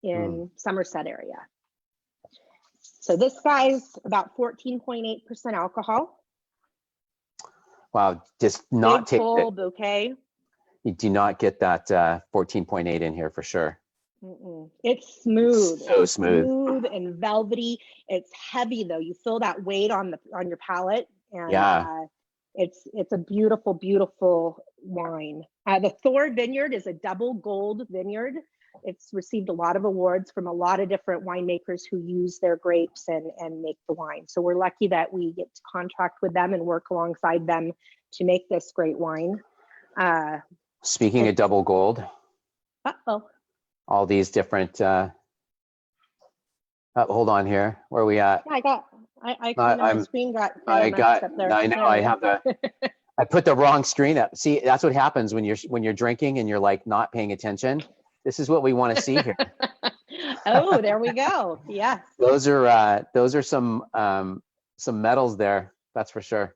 [SPEAKER 2] in Somerset area. So this guy's about 14.8% alcohol.
[SPEAKER 1] Wow, just not
[SPEAKER 2] big full bouquet.
[SPEAKER 1] You do not get that 14.8 in here for sure.
[SPEAKER 2] It's smooth.
[SPEAKER 1] So
[SPEAKER 2] it's
[SPEAKER 1] smooth.
[SPEAKER 2] Smooth and velvety. It's heavy though. You feel that weight on your palate, and it's a beautiful, beautiful wine. The Thor Vineyard is a double gold vineyard. It's received a lot of awards from a lot of different winemakers who use their grapes and make the wine. So we're lucky that we get to contract with them and work alongside them to make this great wine.
[SPEAKER 1] Speaking of double gold, all these different, hold on here, where are we at?
[SPEAKER 2] Yeah, my screen got messed up there.
[SPEAKER 1] I know, I have I put the wrong screen up. See, that's what happens when you're drinking and you're like not paying attention. This is what we want to see here.
[SPEAKER 2] Oh, there we go. Yes.
[SPEAKER 1] Those are some medals there. That's for sure.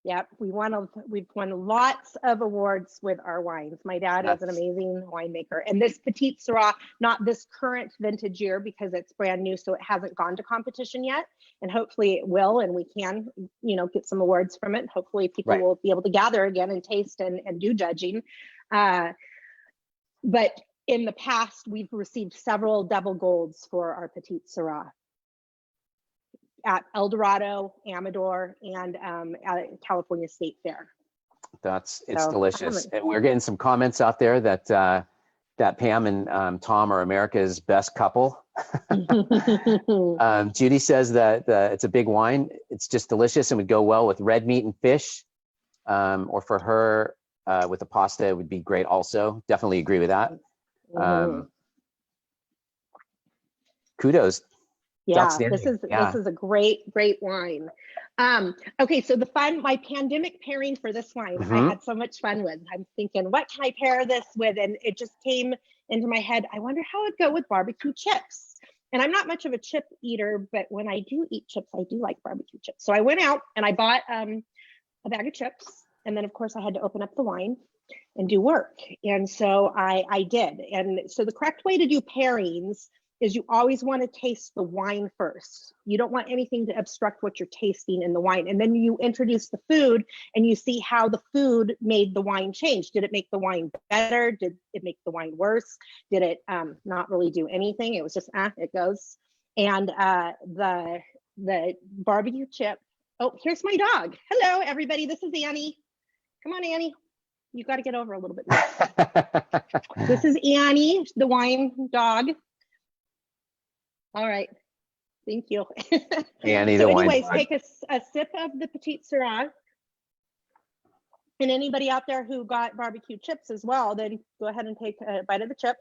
[SPEAKER 2] Yep. We've won lots of awards with our wines. My dad is an amazing winemaker, and this Petite Syrah, not this current vintage year because it's brand new, so it hasn't gone to competition yet, and hopefully it will, and we can, get some awards from it. Hopefully people will be able to gather again and taste and do judging. But in the past, we've received several double golds for our Petite Syrah at El Dorado, Amador, and at California State Fair.
[SPEAKER 1] It's delicious. And we're getting some comments out there that that Pam and Tom are America's best couple. Judy says that it's a big wine. It's just delicious and would go well with red meat and fish, or for her with a pasta, it would be great also. Definitely agree with that. Kudos.
[SPEAKER 2] Yeah, this is a great wine. Okay, so my pandemic pairing for this wine, I had so much fun with. I'm thinking, what can I pair this with? And it just came into my head. I wonder how it'd go with barbecue chips. And I'm not much of a chip eater, but when I do eat chips, I do like barbecue chips. So I went out and I bought a bag of chips, and then of course I had to open up the wine and do work. And so I did. And so the correct way to do pairings is you always want to taste the wine first. You don't want anything to obstruct what you're tasting in the wine. And then you introduce the food and you see how the food made the wine change. Did it make the wine better? Did it make the wine worse? Did it not really do anything? It was just, it goes. And the barbecue chip. Oh, here's my dog. Hello, everybody. This is Annie. Come on, Annie. You got to get over a little bit more. This is Annie, the wine dog. All right, thank you.
[SPEAKER 1] Annie,
[SPEAKER 2] so
[SPEAKER 1] the
[SPEAKER 2] anyways,
[SPEAKER 1] wine.
[SPEAKER 2] Take a sip of the Petite Syrah. And anybody out there who got barbecue chips as well, then go ahead and take a bite of the chip.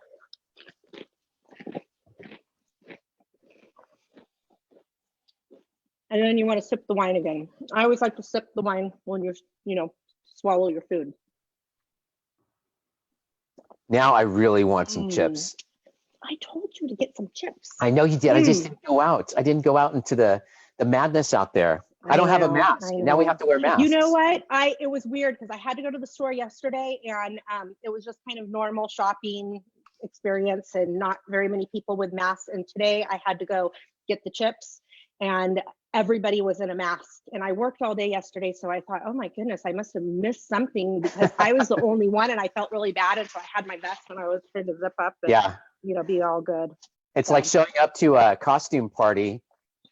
[SPEAKER 2] And then you want to sip the wine again. I always like to sip the wine when you're, swallow your food.
[SPEAKER 1] Now I really want some chips.
[SPEAKER 2] I told you to get some chips.
[SPEAKER 1] I know you did. I just didn't go out. I didn't go out into the madness out there. I don't have a mask. Now we have to wear masks.
[SPEAKER 2] You know what? It was weird because I had to go to the store yesterday, and it was just kind of normal shopping experience and not very many people with masks. And today I had to go get the chips, and everybody was in a mask. And I worked all day yesterday, so I thought, oh my goodness, I must have missed something because I was the only one, and I felt really bad. And so I had my vest when I was trying to zip up and be all good.
[SPEAKER 1] It's like showing up to a costume party,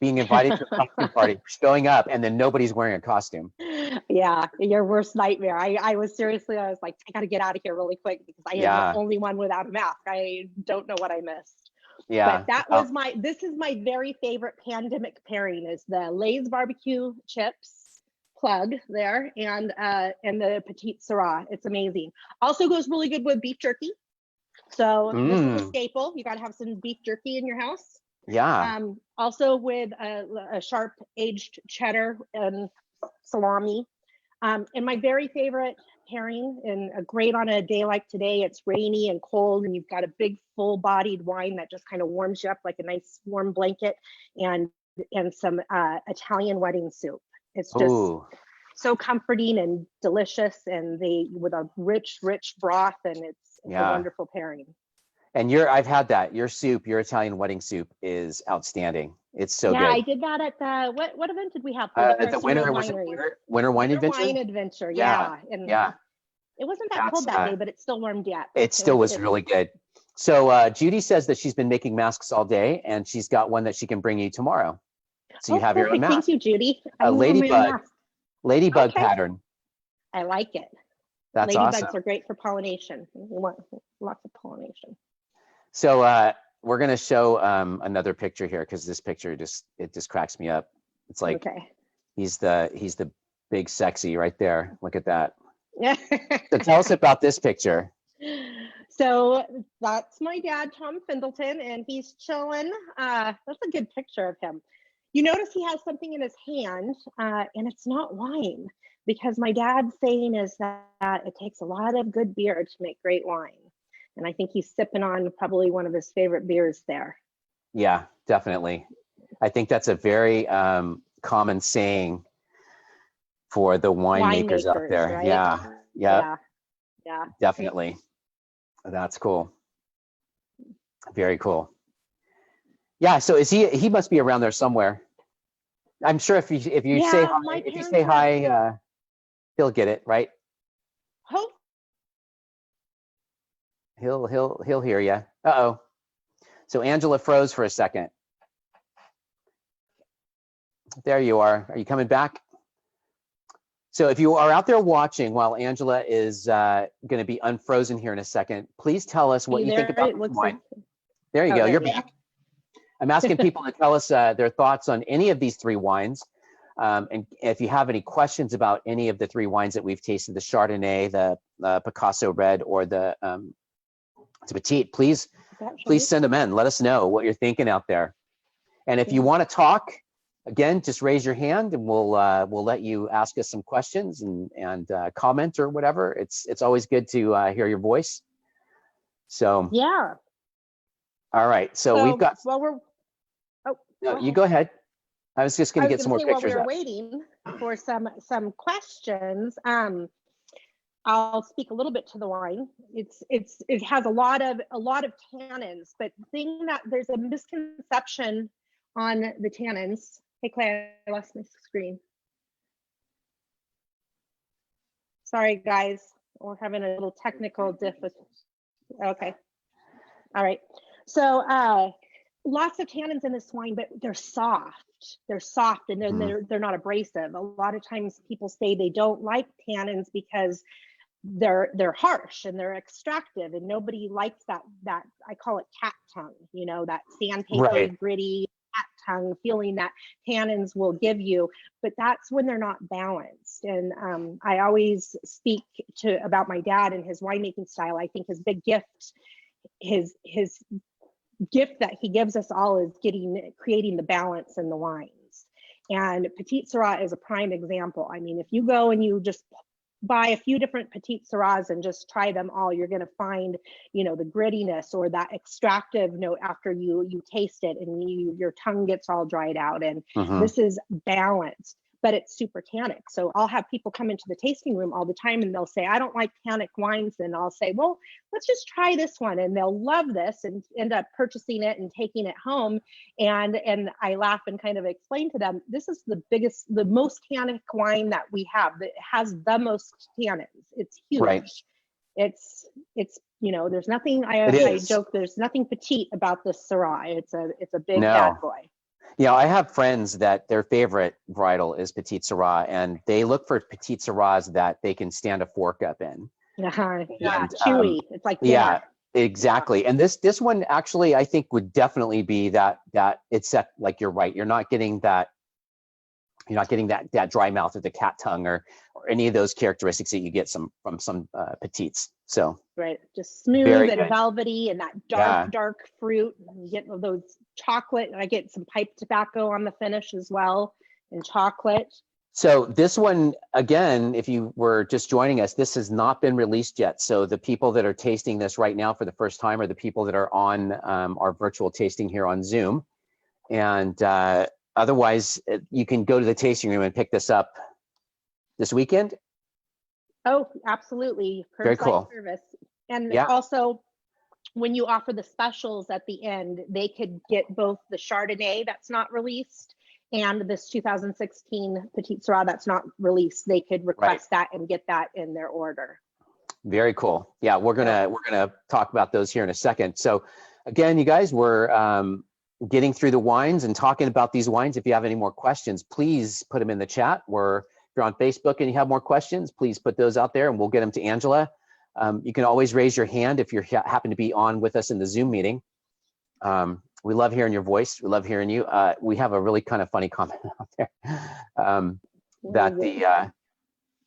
[SPEAKER 1] being invited to a costume party, showing up, and then nobody's wearing a costume.
[SPEAKER 2] Yeah, your worst nightmare. I was like, I got to get out of here really quick because I am the only one without a mask. I don't know what I missed.
[SPEAKER 1] Yeah.
[SPEAKER 2] But that was this is my very favorite pandemic pairing is the Lay's barbecue chips, plug there, and the Petite Sirah. It's amazing. Also goes really good with beef jerky. So this is a staple. You got to have some beef jerky in your house.
[SPEAKER 1] Yeah.
[SPEAKER 2] Also with a sharp aged cheddar and salami. And my very favorite pairing, and great on a day like today, it's rainy and cold, and you've got a big full-bodied wine that just kind of warms you up like a nice warm blanket, and some Italian wedding soup. It's just so comforting and delicious, and with a rich broth, and it's a wonderful pairing.
[SPEAKER 1] And I've had that. Your soup, your Italian wedding soup is outstanding. It's so good.
[SPEAKER 2] Yeah, I did that at the what event did we have?
[SPEAKER 1] The Winter Wine Adventure.
[SPEAKER 2] Wine Adventure, yeah. And it wasn't that cold that day, but it still warmed you up.
[SPEAKER 1] It still was really good. So Judy says that she's been making masks all day, and she's got one that she can bring you tomorrow. So you have your own mask.
[SPEAKER 2] Thank you, Judy.
[SPEAKER 1] A ladybug pattern.
[SPEAKER 2] I like it.
[SPEAKER 1] That's
[SPEAKER 2] awesome.
[SPEAKER 1] Ladybugs
[SPEAKER 2] are great for pollination. We want lots of pollination.
[SPEAKER 1] So we're going to show another picture here because this picture just cracks me up. It's like he's the big sexy right there. Look at that. So tell us about this picture.
[SPEAKER 2] So that's my dad, Tom Findleton, and he's chilling. That's a good picture of him. You notice he has something in his hand, and it's not wine, because my dad's saying is that it takes a lot of good beer to make great wine. And I think he's sipping on probably one of his favorite beers there. Yeah,
[SPEAKER 1] definitely. I think that's a very common saying for the winemakers out there. Right? Yeah, definitely. That's cool. Very cool. Yeah, so he must be around there somewhere. I'm sure if you say hi, he'll get it, right?
[SPEAKER 2] Hope.
[SPEAKER 1] He'll hear you. Uh-oh. So Angela froze for a second. There you are. Are you coming back? So if you are out there watching while Angela is going to be unfrozen here in a second, please tell us what you think about the wine. There you go. You're back. I'm asking people to tell us their thoughts on any of these three wines. And if you have any questions about any of the three wines that we've tasted, the Chardonnay, the Picasso Red, or the Petite, please send them in. Let us know what you're thinking out there. And if you want to talk, again, just raise your hand and we'll let you ask us some questions and comment or whatever. It's always good to hear your voice. So
[SPEAKER 2] yeah.
[SPEAKER 1] All right. So we've got.
[SPEAKER 2] Well,
[SPEAKER 1] no, you go ahead. I was just going to get some more pictures.
[SPEAKER 2] While we're waiting for some questions, I'll speak a little bit to the wine. It has a lot of tannins, but the thing that there's a misconception on the tannins. Hey Claire, I lost my screen. Sorry guys, we're having a little technical difficulty. Okay. All right. So lots of tannins in this wine, but they're soft. They're soft, and then they're not abrasive. A lot of times people say they don't like tannins because they're harsh and they're extractive, and nobody likes that I call it cat tongue, that sandpaper, gritty cat tongue feeling that tannins will give you, but that's when they're not balanced. And I always speak about my dad and his winemaking style. I think his big gift, his gift that he gives us all is creating the balance in the wines. And Petite Syrah is a prime example. I mean, if you go and you just buy a few different Petite Syrahs and just try them all, you're going to find, you know, the grittiness or that extractive note after you taste it and your tongue gets all dried out. And this is balanced, but it's super tannic. So I'll have people come into the tasting room all the time and they'll say, I don't like tannic wines. And I'll say, well, let's just try this one. And they'll love this and end up purchasing it and taking it home. And I laugh and kind of explain to them, this is the most tannic wine that we have, that has the most tannins. It's huge.
[SPEAKER 1] Right.
[SPEAKER 2] It's, you know, there's nothing, I joke, there's nothing petite about this Syrah. It's a big bad boy.
[SPEAKER 1] Yeah, I have friends that their favorite varietal is Petite Syrah, and they look for Petite Syrahs that they can stand a fork up in.
[SPEAKER 2] Yeah, chewy. It's like dinner.
[SPEAKER 1] Yeah, exactly. And this one actually, I think, would definitely be that it's set, like you're right. You're not getting that dry mouth or the cat tongue or any of those characteristics that you get from some petites. So
[SPEAKER 2] right, just smooth and velvety, and that dark fruit. You get those chocolate. I get some pipe tobacco on the finish as well, and chocolate.
[SPEAKER 1] So this one, again, if you were just joining us, this has not been released yet. So the people that are tasting this right now for the first time are the people that are on our virtual tasting here on Zoom. And otherwise, you can go to the tasting room and pick this up this weekend.
[SPEAKER 2] Oh, absolutely.
[SPEAKER 1] Very cool.
[SPEAKER 2] Service. And also, when you offer the specials at the end, they could get both the Chardonnay that's not released and this 2016 Petite Syrah that's not released. They could request that and get that in their order.
[SPEAKER 1] Very cool. Yeah, we're gonna talk about those here in a second. So again, you guys, we're getting through the wines and talking about these wines. If you have any more questions, please put them in the chat. If you're on Facebook and you have more questions, please put those out there and we'll get them to Angela. You can always raise your hand if you happen to be on with us in the Zoom meeting. We love hearing your voice. We love hearing you. We have a really kind of funny comment out there that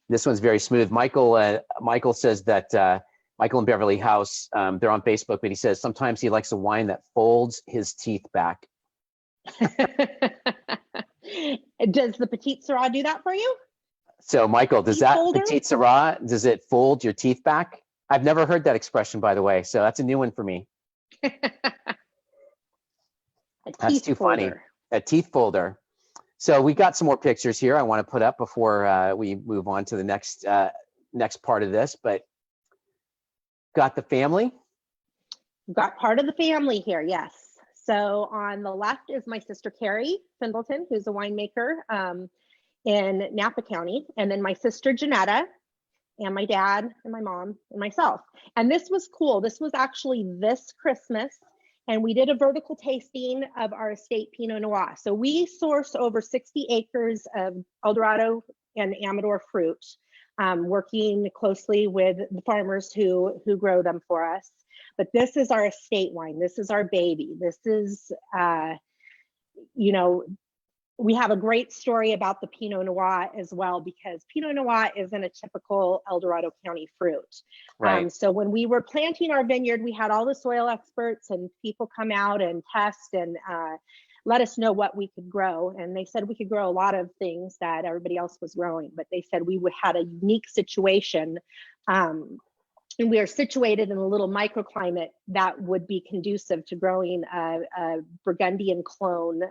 [SPEAKER 1] this one's very smooth. Michael says that Michael and Beverly House, they're on Facebook, but he says sometimes he likes a wine that folds his teeth back.
[SPEAKER 2] Does the Petite Syrah do that for you?
[SPEAKER 1] So Michael, does that Petite Syrah, does it fold your teeth back? I've never heard that expression, by the way. So that's a new one for me. That's too funny. A teeth folder. So we got some more pictures here I want to put up before we move on to the next part of this, but got the family?
[SPEAKER 2] We've got part of the family here, yes. So on the left is my sister Carrie Findleton, who's a winemaker in Napa County, and then my sister Janetta, and my dad and my mom and myself. And this was cool. This was actually this Christmas, and we did a vertical tasting of our estate Pinot Noir. So we source over 60 acres of Eldorado and Amador fruit, working closely with the farmers who grow them for us. But this is our estate wine. This is our baby. This is, we have a great story about the Pinot Noir as well, because Pinot Noir isn't a typical Eldorado County fruit.
[SPEAKER 1] Right.
[SPEAKER 2] So when we were planting our vineyard, we had all the soil experts and people come out and test and let us know what we could grow. And they said we could grow a lot of things that everybody else was growing, but they said we had a unique situation. And we are situated in a little microclimate that would be conducive to growing a Burgundian clone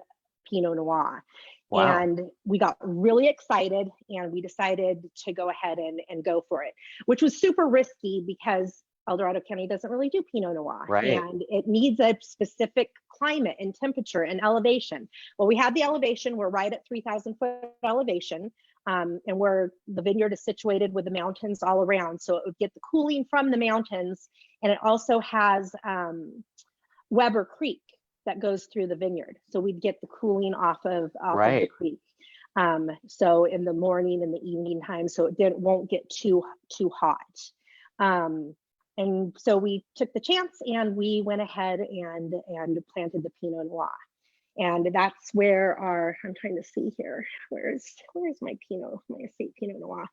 [SPEAKER 2] Pinot Noir. Wow. And we got really excited and we decided to go ahead and go for it, which was super risky because Eldorado County doesn't really do Pinot Noir.
[SPEAKER 1] Right.
[SPEAKER 2] And it needs a specific climate and temperature and elevation. Well, we had the elevation. We're right at 3,000 foot elevation. And the vineyard is situated with the mountains all around. So it would get the cooling from the mountains. And it also has Weber Creek that goes through the vineyard. So we'd get the cooling off of the creek. So in the morning and the evening time, so it won't get too hot. And so we took the chance and we went ahead and planted the Pinot Noir. And that's where I'm trying to see here. Where's my estate Pinot Noir?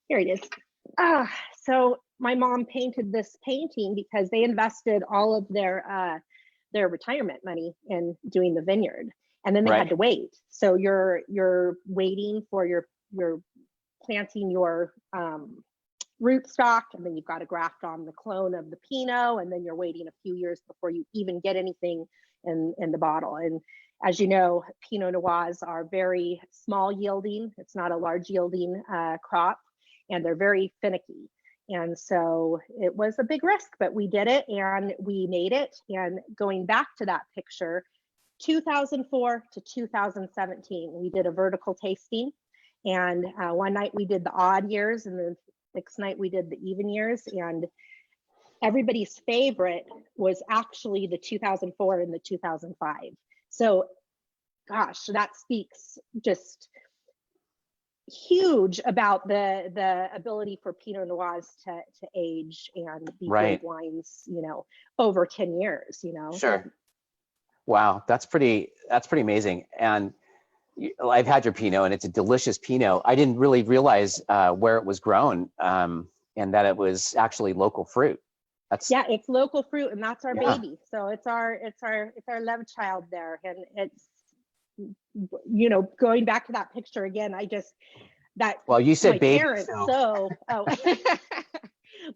[SPEAKER 2] Here it is. So my mom painted this painting because they invested all of their retirement money in doing the vineyard, and then they had to wait. So you're waiting for your planting your rootstock, and then you've got to graft on the clone of the Pinot, and then you're waiting a few years before you even get anything in the bottle. And as you know, Pinot Noirs are very small yielding. It's not a large yielding crop, and they're very finicky. And so it was a big risk, but we did it and we made it. And going back to that picture, 2004 to 2017, we did a vertical tasting. And one night we did the odd years, and the next night we did the even years. And everybody's favorite was actually the 2004 and the 2005. So, gosh, that speaks just huge about the ability for Pinot Noirs to age and be good wines, over 10 years,
[SPEAKER 1] Sure. Wow, that's pretty amazing. And I've had your Pinot, and it's a delicious Pinot. I didn't really realize where it was grown, and that it was actually local fruit.
[SPEAKER 2] It's local fruit, and that's our baby. So it's our love child there, and it's going back to that picture again. Well,
[SPEAKER 1] you said baby.
[SPEAKER 2] Parents,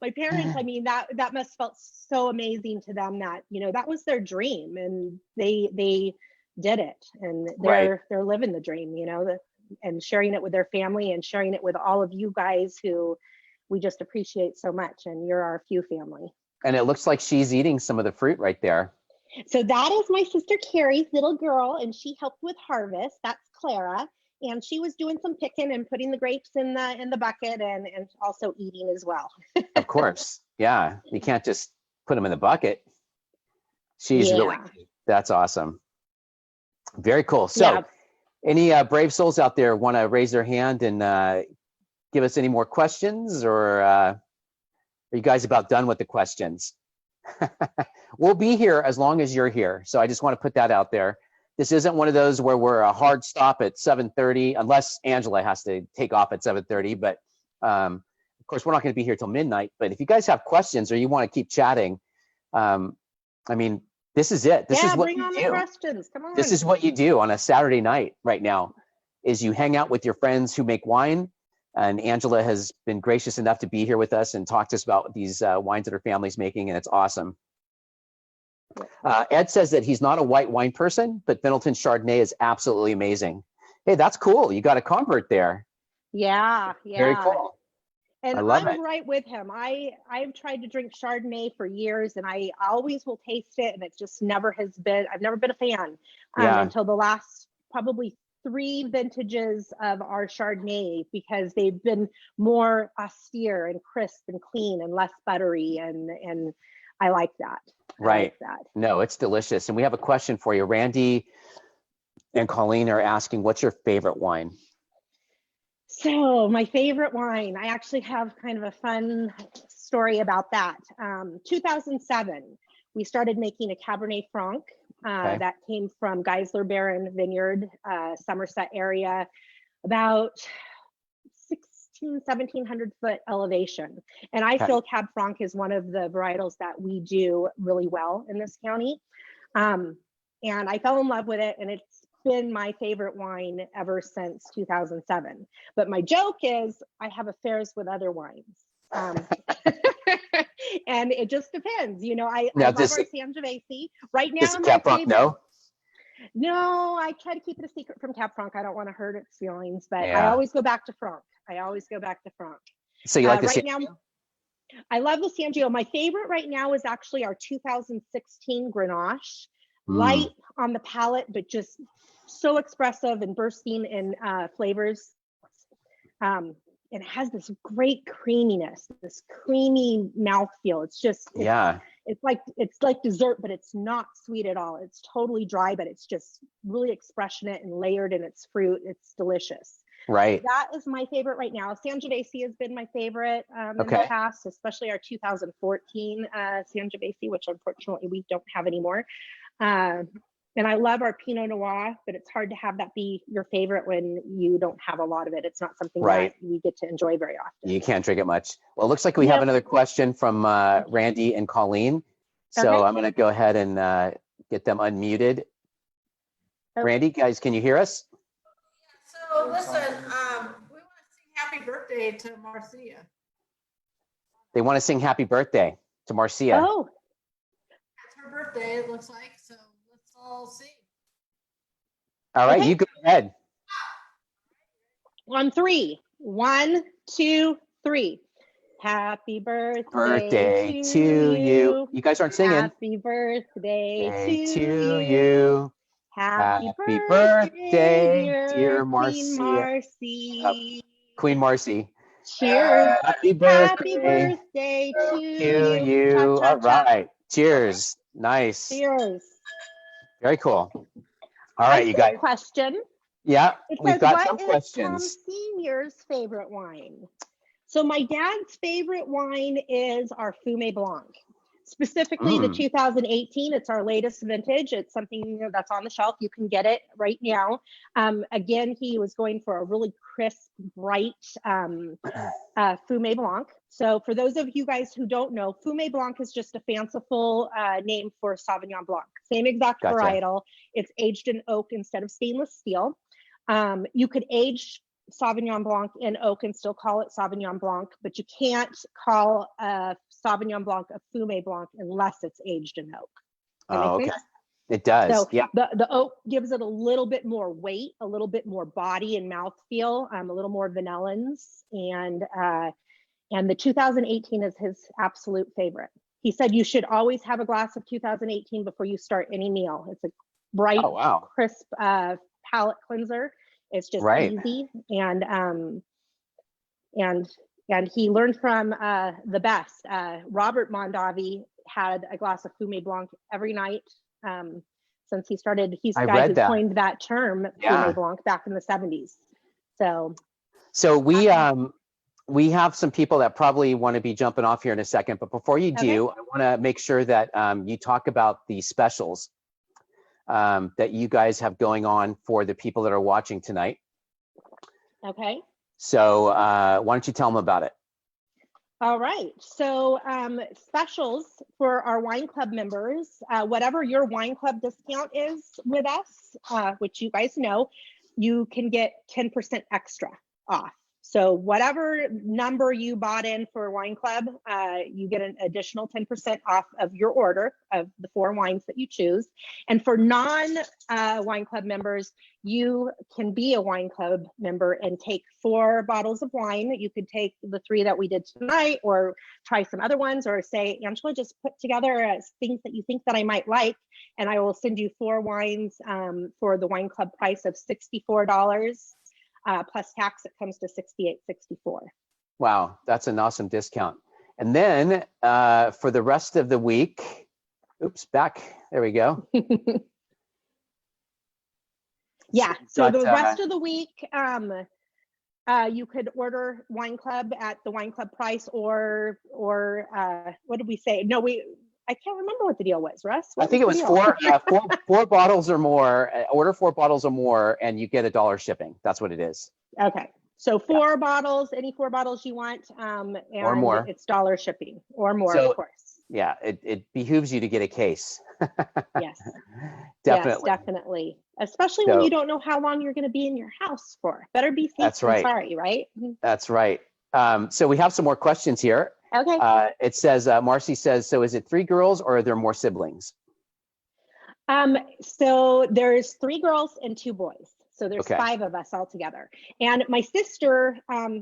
[SPEAKER 2] my parents, I mean, that must felt so amazing to them that, that was their dream, and they did it, and they're living the dream, and sharing it with their family and sharing it with all of you guys who we just appreciate so much. And you're our few family.
[SPEAKER 1] And it looks like she's eating some of the fruit right there.
[SPEAKER 2] So that is my sister Carrie's little girl, and she helped with harvest. That's Clara. And she was doing some picking and putting the grapes in the bucket, and also eating as well.
[SPEAKER 1] Of course. Yeah. You can't just put them in the bucket. She's really, that's awesome. Very cool. So any brave souls out there want to raise their hand and give us any more questions, or are you guys about done with the questions? We'll be here as long as you're here. So I just want to put that out there. This isn't one of those where we're a hard stop at 7:30, unless Angela has to take off at 7:30. But of course, we're not going to be here till midnight. But if you guys have questions or you want to keep chatting, I mean, this is it. This is what
[SPEAKER 2] bring on the questions. Come on.
[SPEAKER 1] This is what you do on a Saturday night right now, is you hang out with your friends who make wine. And Angela has been gracious enough to be here with us and talk to us about these wines that her family's making, and it's awesome. Ed says that he's not a white wine person, but Findleton Chardonnay is absolutely amazing. Hey, that's cool. You got a convert there.
[SPEAKER 2] Yeah.
[SPEAKER 1] Very cool.
[SPEAKER 2] And I'm right with him. I've tried to drink Chardonnay for years, and I always will taste it, and it just I've never been a fan until the last probably 3 vintages of our Chardonnay, because they've been more austere and crisp and clean and less buttery, and I like that.
[SPEAKER 1] Right. No, it's delicious. And we have a question for you. Randy and Colleen are asking, what's your favorite wine?
[SPEAKER 2] So my favorite wine, I actually have kind of a fun story about that. 2007, we started making a Cabernet Franc that came from Geisler Baron Vineyard, Somerset area, about 1,700 foot elevation. And I feel Cab Franc is one of the varietals that we do really well in this county. And I fell in love with it, and it's been my favorite wine ever since 2007. But my joke is I have affairs with other wines. And it just depends. I love our Sangiovese. Right now,
[SPEAKER 1] Cab Franc,
[SPEAKER 2] No, I try to keep it a secret from Cab Franc. I don't want to hurt its feelings, but I always go back to Franc.
[SPEAKER 1] So you like the
[SPEAKER 2] right now? I love the Sangiovese. My favorite right now is actually our 2016 Grenache. Light on the palate, but just so expressive and bursting in flavors. It has this great creaminess, this creamy mouthfeel. It's just, it's like dessert, but it's not sweet at all. It's totally dry, but it's just really expressionate and layered in its fruit. It's delicious.
[SPEAKER 1] Right.
[SPEAKER 2] That is my favorite right now. Sangiovese has been my favorite in the past, especially our 2014 Sangiovese, which unfortunately we don't have anymore. And And I love our Pinot Noir, but it's hard to have that be your favorite when you don't have a lot of it. It's not something
[SPEAKER 1] Right.
[SPEAKER 2] that we get to enjoy very often.
[SPEAKER 1] You can't drink it much. Well, it looks like we have another question from Randy and Colleen. So
[SPEAKER 2] Okay.
[SPEAKER 1] I'm going to go ahead and get them unmuted.
[SPEAKER 2] Okay.
[SPEAKER 1] Randy, guys, can you hear us?
[SPEAKER 4] So listen, we want to sing happy birthday to Marcia.
[SPEAKER 1] They want to sing happy birthday to Marcia.
[SPEAKER 2] Oh,
[SPEAKER 4] It's her birthday, it looks like, so let's all sing.
[SPEAKER 1] All right,
[SPEAKER 2] Okay.
[SPEAKER 1] you go ahead.
[SPEAKER 2] on 3. 1, 2, 3. Happy birthday,
[SPEAKER 1] Birthday to you. You guys aren't singing.
[SPEAKER 2] Happy birthday
[SPEAKER 1] Birthday
[SPEAKER 2] to you. Happy birthday, dear
[SPEAKER 1] Marcia.
[SPEAKER 2] Queen Marcy.
[SPEAKER 1] Queen Marcy.
[SPEAKER 2] Cheers.
[SPEAKER 1] Happy birthday,
[SPEAKER 2] Happy birthday to
[SPEAKER 1] to
[SPEAKER 2] you.
[SPEAKER 1] you.
[SPEAKER 2] Cha, cha,
[SPEAKER 1] All
[SPEAKER 2] cha.
[SPEAKER 1] right. Cheers. Nice.
[SPEAKER 2] Cheers.
[SPEAKER 1] Very cool. All right, you guys.
[SPEAKER 2] Question.
[SPEAKER 1] Yeah,
[SPEAKER 2] It
[SPEAKER 1] we've
[SPEAKER 2] says,
[SPEAKER 1] got
[SPEAKER 2] what
[SPEAKER 1] some
[SPEAKER 2] is
[SPEAKER 1] questions.
[SPEAKER 2] Tom Senior's favorite wine? So my dad's favorite wine is our Fumé Blanc. Specifically the 2018, it's our latest vintage. It's something that's on the shelf. You can get it right now. Again, he was going for a really crisp, bright Fumé Blanc. So for those of you guys who don't know, Fumé Blanc is just a fanciful name for Sauvignon Blanc. Same exact varietal. It's aged in oak instead of stainless steel. You could age Sauvignon Blanc in oak and still call it Sauvignon Blanc, but you can't call a Sauvignon Blanc a Fumé Blanc unless it's aged in oak.
[SPEAKER 1] Oh, okay. It does.
[SPEAKER 2] So
[SPEAKER 1] yeah.
[SPEAKER 2] the oak gives it a little bit more weight, a little bit more body and mouthfeel, a little more vanillins, and the 2018 is his absolute favorite. He said you should always have a glass of 2018 before you start any meal. It's a bright, crisp palate cleanser. It's just easy, and he learned from the best. Robert Mondavi had a glass of Fumé Blanc every night since he started. He's the guy who coined that term, Fumé Blanc, back in the 70s. So
[SPEAKER 1] we have some people that probably want to be jumping off here in a second, but before you do, I want to make sure that you talk about the specials that you guys have going on for the people that are watching tonight.
[SPEAKER 2] Okay.
[SPEAKER 1] So why don't you tell them about it?
[SPEAKER 2] All right. So specials for our wine club members, whatever your wine club discount is with us, which you guys know, you can get 10% extra off. So whatever number you bought in for Wine Club, you get an additional 10% off of your order of the 4 wines that you choose. And for non-Wine Club members, you can be a Wine Club member and take 4 bottles of wine. You could take the 3 that we did tonight, or try some other ones, or say, Angela, just put together things that you think that I might like, and I will send you 4 wines for the Wine Club price of $64. Plus tax, it comes to $68.64.
[SPEAKER 1] Wow, that's an awesome discount. And then for the rest of the week, there we go.
[SPEAKER 2] Yeah, so the rest of the week, you could order Wine Club at the Wine Club price, or what did we say? No, I can't remember what the deal was, Russ.
[SPEAKER 1] I think it was 4 bottles or more. Order 4 bottles or more, and you get $1 shipping. That's what it is.
[SPEAKER 2] Okay, so 4 bottles, any 4 bottles you want, and
[SPEAKER 1] or more.
[SPEAKER 2] It's $1 shipping or more,
[SPEAKER 1] so,
[SPEAKER 2] of course.
[SPEAKER 1] Yeah, it behooves you to get a case.
[SPEAKER 2] Yes,
[SPEAKER 1] definitely.
[SPEAKER 2] Yes, definitely. Especially when you don't know how long you're going to be in your house for. Better be safe
[SPEAKER 1] that's
[SPEAKER 2] than
[SPEAKER 1] right.
[SPEAKER 2] sorry, right?
[SPEAKER 1] That's right. So we have some more questions here.
[SPEAKER 2] Okay.
[SPEAKER 1] It says, Marcy says, so is it 3 girls or are there more siblings?
[SPEAKER 2] So there's 3 girls and 2 boys. So there's 5 of us all together. And my sister,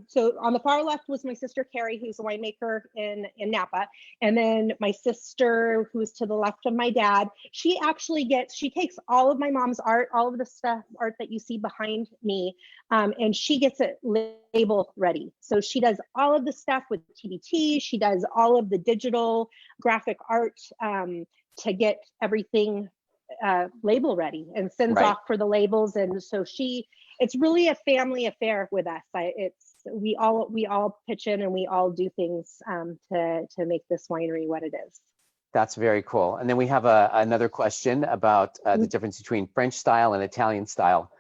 [SPEAKER 2] so on the far left was my sister, Carrie, who's a winemaker in Napa. And then my sister, who's to the left of my dad, she takes all of my mom's art, all of the art that you see behind me, and she gets it label ready. So she does all of the stuff with TBT. She does all of the digital graphic art to get everything label ready and sends off for the labels. And so it's really a family affair with us. We all pitch in and we all do things to make this winery what it is.
[SPEAKER 1] That's very cool. And then we have another question about the difference between French style and Italian style.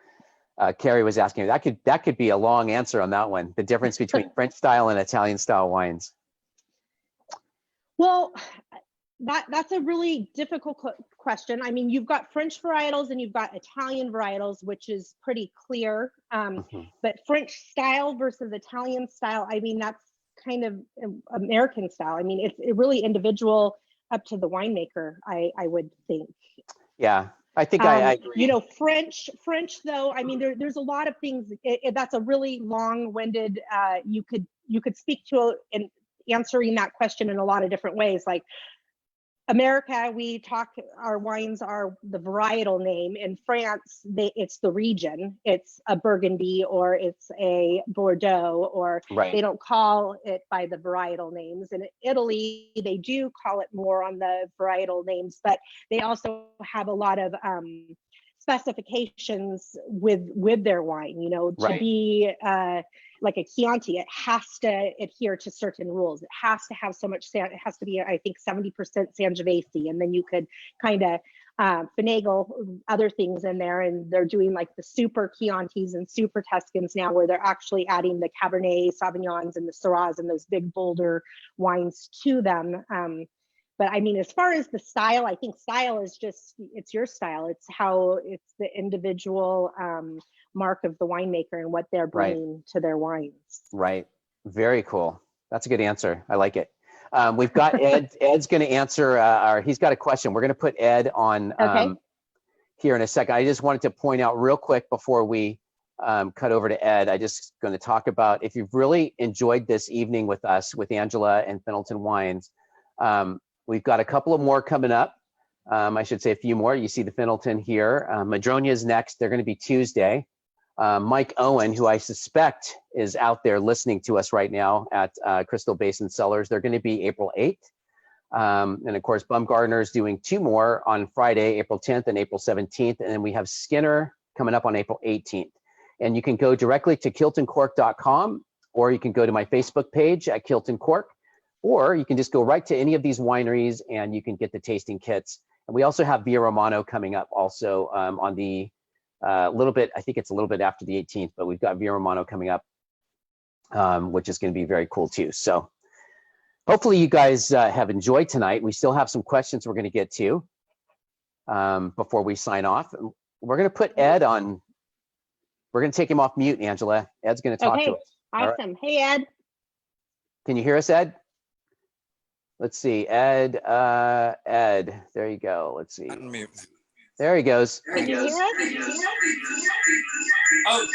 [SPEAKER 1] Carrie was asking, that could be a long answer on that one. The difference between French style and Italian style wines.
[SPEAKER 2] Well, that's a really difficult question. I mean, you've got French varietals and you've got Italian varietals, which is pretty clear. But French style versus Italian style, I mean, that's kind of American style. I mean, it's really individual, up to the winemaker, I would think.
[SPEAKER 1] Yeah, I think I agree.
[SPEAKER 2] You know, French though, I mean, there's a lot of things. That's a really long-winded. You could speak to in answering that question in a lot of different ways. Like America, we talk, our wines are the varietal name. In France, it's the region. It's a Burgundy or it's a Bordeaux, or they don't call it by the varietal names. In Italy, they do call it more on the varietal names, but they also have a lot of specifications with their wine, you know, to be like a Chianti, it has to adhere to certain rules. It has to have so much it has to be, I think, 70% Sangiovese, and then you could kind of finagle other things in there. And they're doing like the super Chiantis and super Tuscans now, where they're actually adding the Cabernet Sauvignons and the Syrahs and those big bolder wines to them. But I mean, as far as the style, I think style is just, it's your style. It's the individual mark of the winemaker and what they're bringing to their wines. Right.
[SPEAKER 1] Very cool. That's a good answer. I like it. We've got Ed. Ed's going to answer, he's got a question. We're going to put Ed on here in a second. I just wanted to point out real quick before we cut over to Ed, I just going to talk about, if you've really enjoyed this evening with us, with Angela and Findleton Wines, we've got a couple of more coming up. I should say a few more. You see the Findleton here. Madronia is next. They're going to be Tuesday. Mike Owen, who I suspect is out there listening to us right now at Crystal Basin Cellars, they're going to be April 8th. And of course, Bumgardner is doing 2 more on Friday, April 10th and April 17th. And then we have Skinner coming up on April 18th. And you can go directly to Kilt&Cork.com, or you can go to my Facebook page at Kilt&Cork, or you can just go right to any of these wineries and you can get the tasting kits. And we also have Via Romano coming up also on the little bit, I think it's a little bit after the 18th, but we've got Via Romano coming up, which is going to be very cool too. So hopefully you guys have enjoyed tonight. We still have some questions we're going to get to before we sign off. We're going to put Ed on, we're going to take him off mute, Angela. Ed's going to talk to us.
[SPEAKER 2] Awesome. Right. Hey, Ed.
[SPEAKER 1] Can you hear us, Ed? Let's see, Ed, Ed, there you go. Let's see.
[SPEAKER 5] Unmute.
[SPEAKER 1] There he goes.
[SPEAKER 2] Can you hear us?
[SPEAKER 5] Oh.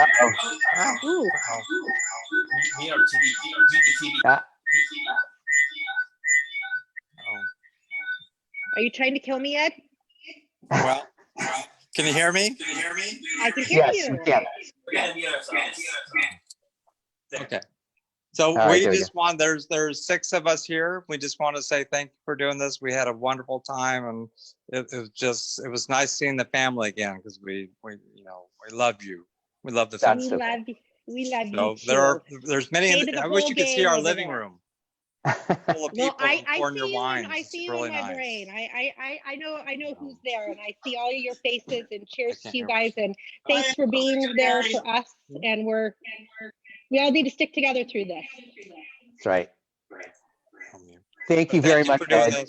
[SPEAKER 2] Are you trying to kill me, Ed?
[SPEAKER 5] Well, can you hear me?
[SPEAKER 2] I can hear you.
[SPEAKER 1] Yes,
[SPEAKER 5] Okay. So
[SPEAKER 1] right,
[SPEAKER 5] we just want, there's 6 of us here. We just want to say thank you for doing this. We had a wonderful time, and it was nice seeing the family again, because we love you. We love the family.
[SPEAKER 2] We love
[SPEAKER 5] so
[SPEAKER 2] you.
[SPEAKER 5] There's many. I wish you could see our living room. Full of people pouring your wines.
[SPEAKER 2] I see
[SPEAKER 5] you
[SPEAKER 2] in my
[SPEAKER 5] nice.
[SPEAKER 2] brain. I know who's there, and I see all of your faces. And cheers to you guys, and thanks for being there for us. And we all need to stick together through this.
[SPEAKER 1] That's right. Thank you very much, Ed.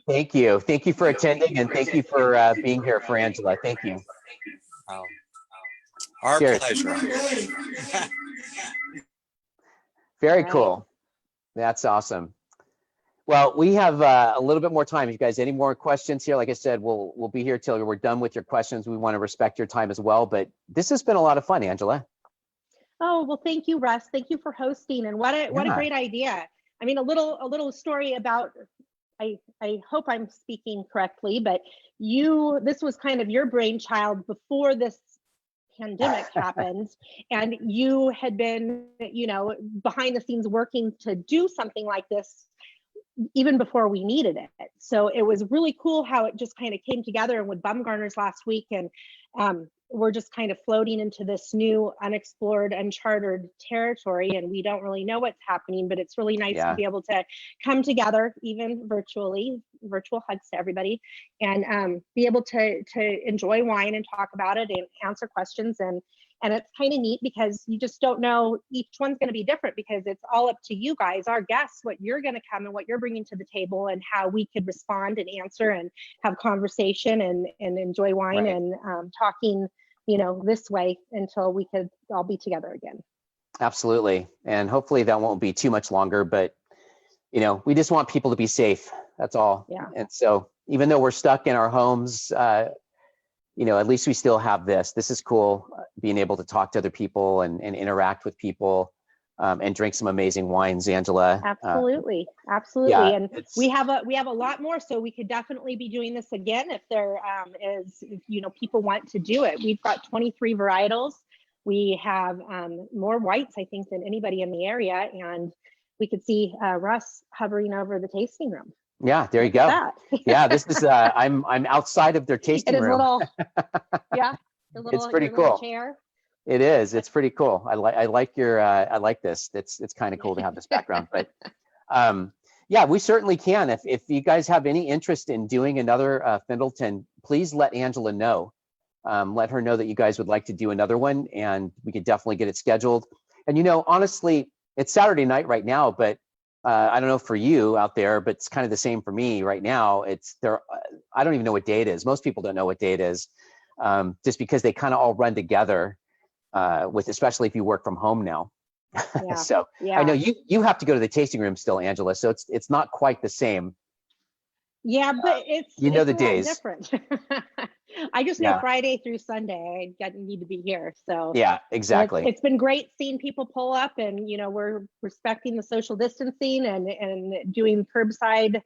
[SPEAKER 1] Thank you. Thank you for attending, and thank you for being here for Angela. Thank you.
[SPEAKER 5] Our
[SPEAKER 1] Cheers.
[SPEAKER 5] pleasure.
[SPEAKER 1] Very cool. That's awesome. Well, we have a little bit more time. If you guys any more questions here, like I said, we'll be here till we're done with your questions. We want to respect your time as well. But this has been a lot of fun, Angela.
[SPEAKER 2] Oh, well, thank you, Russ. Thank you for hosting. And what a great idea. I mean, a little story about, I hope I'm speaking correctly, but this was kind of your brainchild before this pandemic happened, and you had been, behind the scenes working to do something like this even before we needed it. So it was really cool how it just kind of came together, and with Bumgarner's last week, and we're just kind of floating into this new unexplored, uncharted territory, and we don't really know what's happening, but it's really nice to be able to come together, even virtually, virtual hugs to everybody, and be able to enjoy wine and talk about it and answer questions. And it's kind of neat because you just don't know, each one's going to be different, because it's all up to you guys, our guests, what you're going to come and what you're bringing to the table, and how we could respond and answer and have conversation and enjoy wine and talking, you know, this way until we could all be together again.
[SPEAKER 1] Absolutely. And hopefully that won't be too much longer, but you know, we just want people to be safe. That's all.
[SPEAKER 2] Yeah.
[SPEAKER 1] And so even though we're stuck in our homes, you know, at least we still have this. This is cool, being able to talk to other people and interact with people, and drink some amazing wines, Angela.
[SPEAKER 2] Absolutely, absolutely.
[SPEAKER 1] Yeah,
[SPEAKER 2] and we have a lot more, so we could definitely be doing this again if there is, you know, people want to do it. We've got 23 varietals. We have more whites, I think, than anybody in the area, and we could see Russ hovering over the tasting room.
[SPEAKER 1] Yeah, there you go. Yeah, this is I'm outside of their tasting room.
[SPEAKER 2] Little, yeah,
[SPEAKER 1] it's pretty cool.
[SPEAKER 2] Chair.
[SPEAKER 1] It is. It's pretty cool. I like your I like this. It's kind of cool to have this background. But yeah, we certainly can. If you guys have any interest in doing another Findleton, please let Angela know. Let her know that you guys would like to do another one, and we could definitely get it scheduled. And you know, honestly, it's Saturday night right now, but I don't know for you out there, but it's kind of the same for me right now. It's there. I don't even know what day it is. Most people don't know what day it is, just because they kind of all run together. With especially if you work from home now.
[SPEAKER 2] Yeah.
[SPEAKER 1] So I know you have to go to the tasting room still, Angela. So it's not quite the same.
[SPEAKER 2] Yeah, but it's
[SPEAKER 1] the days
[SPEAKER 2] different. I just know Friday through Sunday I need to be here. So
[SPEAKER 1] yeah, exactly.
[SPEAKER 2] It's been great seeing people pull up, and you know, we're respecting the social distancing and doing curbside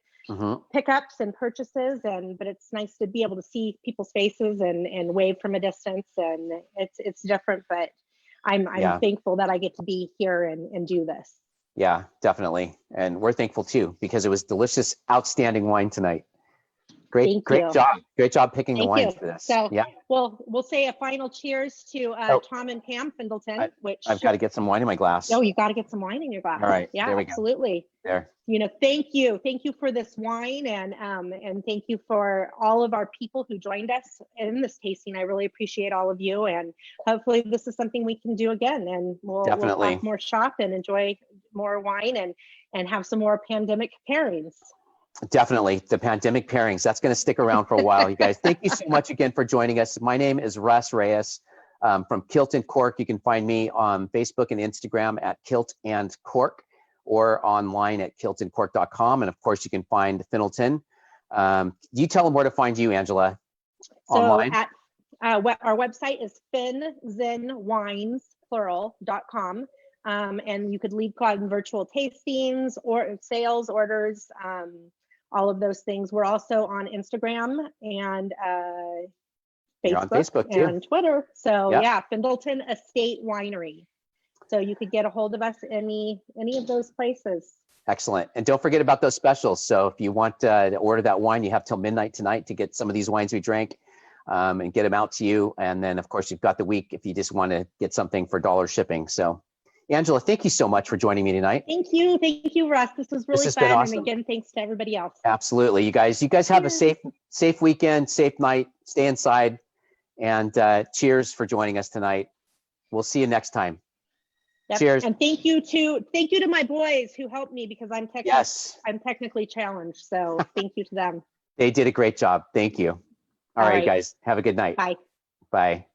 [SPEAKER 2] pickups and purchases, but it's nice to be able to see people's faces and wave from a distance, and it's different, but I'm thankful that I get to be here and do this.
[SPEAKER 1] Yeah, definitely. And we're thankful too, because it was delicious, outstanding wine tonight. Great job. Great job picking the wines for this.
[SPEAKER 2] So yeah, well, we'll say a final cheers to Tom and Pam Findleton, which
[SPEAKER 1] I've got to get some wine in my glass.
[SPEAKER 2] Oh, you got to get some wine in your glass.
[SPEAKER 1] All right.
[SPEAKER 2] Yeah,
[SPEAKER 1] there we go.
[SPEAKER 2] Absolutely.
[SPEAKER 1] There.
[SPEAKER 2] You know, thank you for this wine, and thank you for all of our people who joined us in this tasting. I really appreciate all of you, and hopefully this is something we can do again, and we'll have more shop and enjoy more wine and have some more pandemic pairings.
[SPEAKER 1] Definitely. The pandemic pairings, that's going to stick around for a while, you guys. Thank you so much again for joining us. My name is Russ Reyes from Kilt&Cork. You can find me on Facebook and Instagram at Kilt&Cork, or online at kiltandcork.com. And of course, you can find Findleton. You tell them where to find you, Angela, online.
[SPEAKER 2] So our website is finzenwines.com. And you could leave virtual tastings or sales orders, all of those things. We're also on Instagram and Facebook and Twitter. So yeah, Findleton Estate Winery. So you could get a hold of us any of those places.
[SPEAKER 1] Excellent. And don't forget about those specials. So if you want to order that wine, you have till midnight tonight to get some of these wines we drank, and get them out to you. And then of course you've got the week if you just want to get something for $1 shipping. So Angela, thank you so much for joining me tonight.
[SPEAKER 2] Thank you, Russ. This was really fun. Awesome. And again, thanks to everybody else.
[SPEAKER 1] Absolutely. You guys have a safe weekend, safe night, stay inside, and cheers for joining us tonight. We'll see you next time.
[SPEAKER 2] Yep.
[SPEAKER 1] Cheers.
[SPEAKER 2] And thank you to my boys who helped me, because I'm technically challenged. So thank you to them.
[SPEAKER 1] They did a great job. Thank you. All right, guys. Have a good night.
[SPEAKER 2] Bye.
[SPEAKER 1] Bye.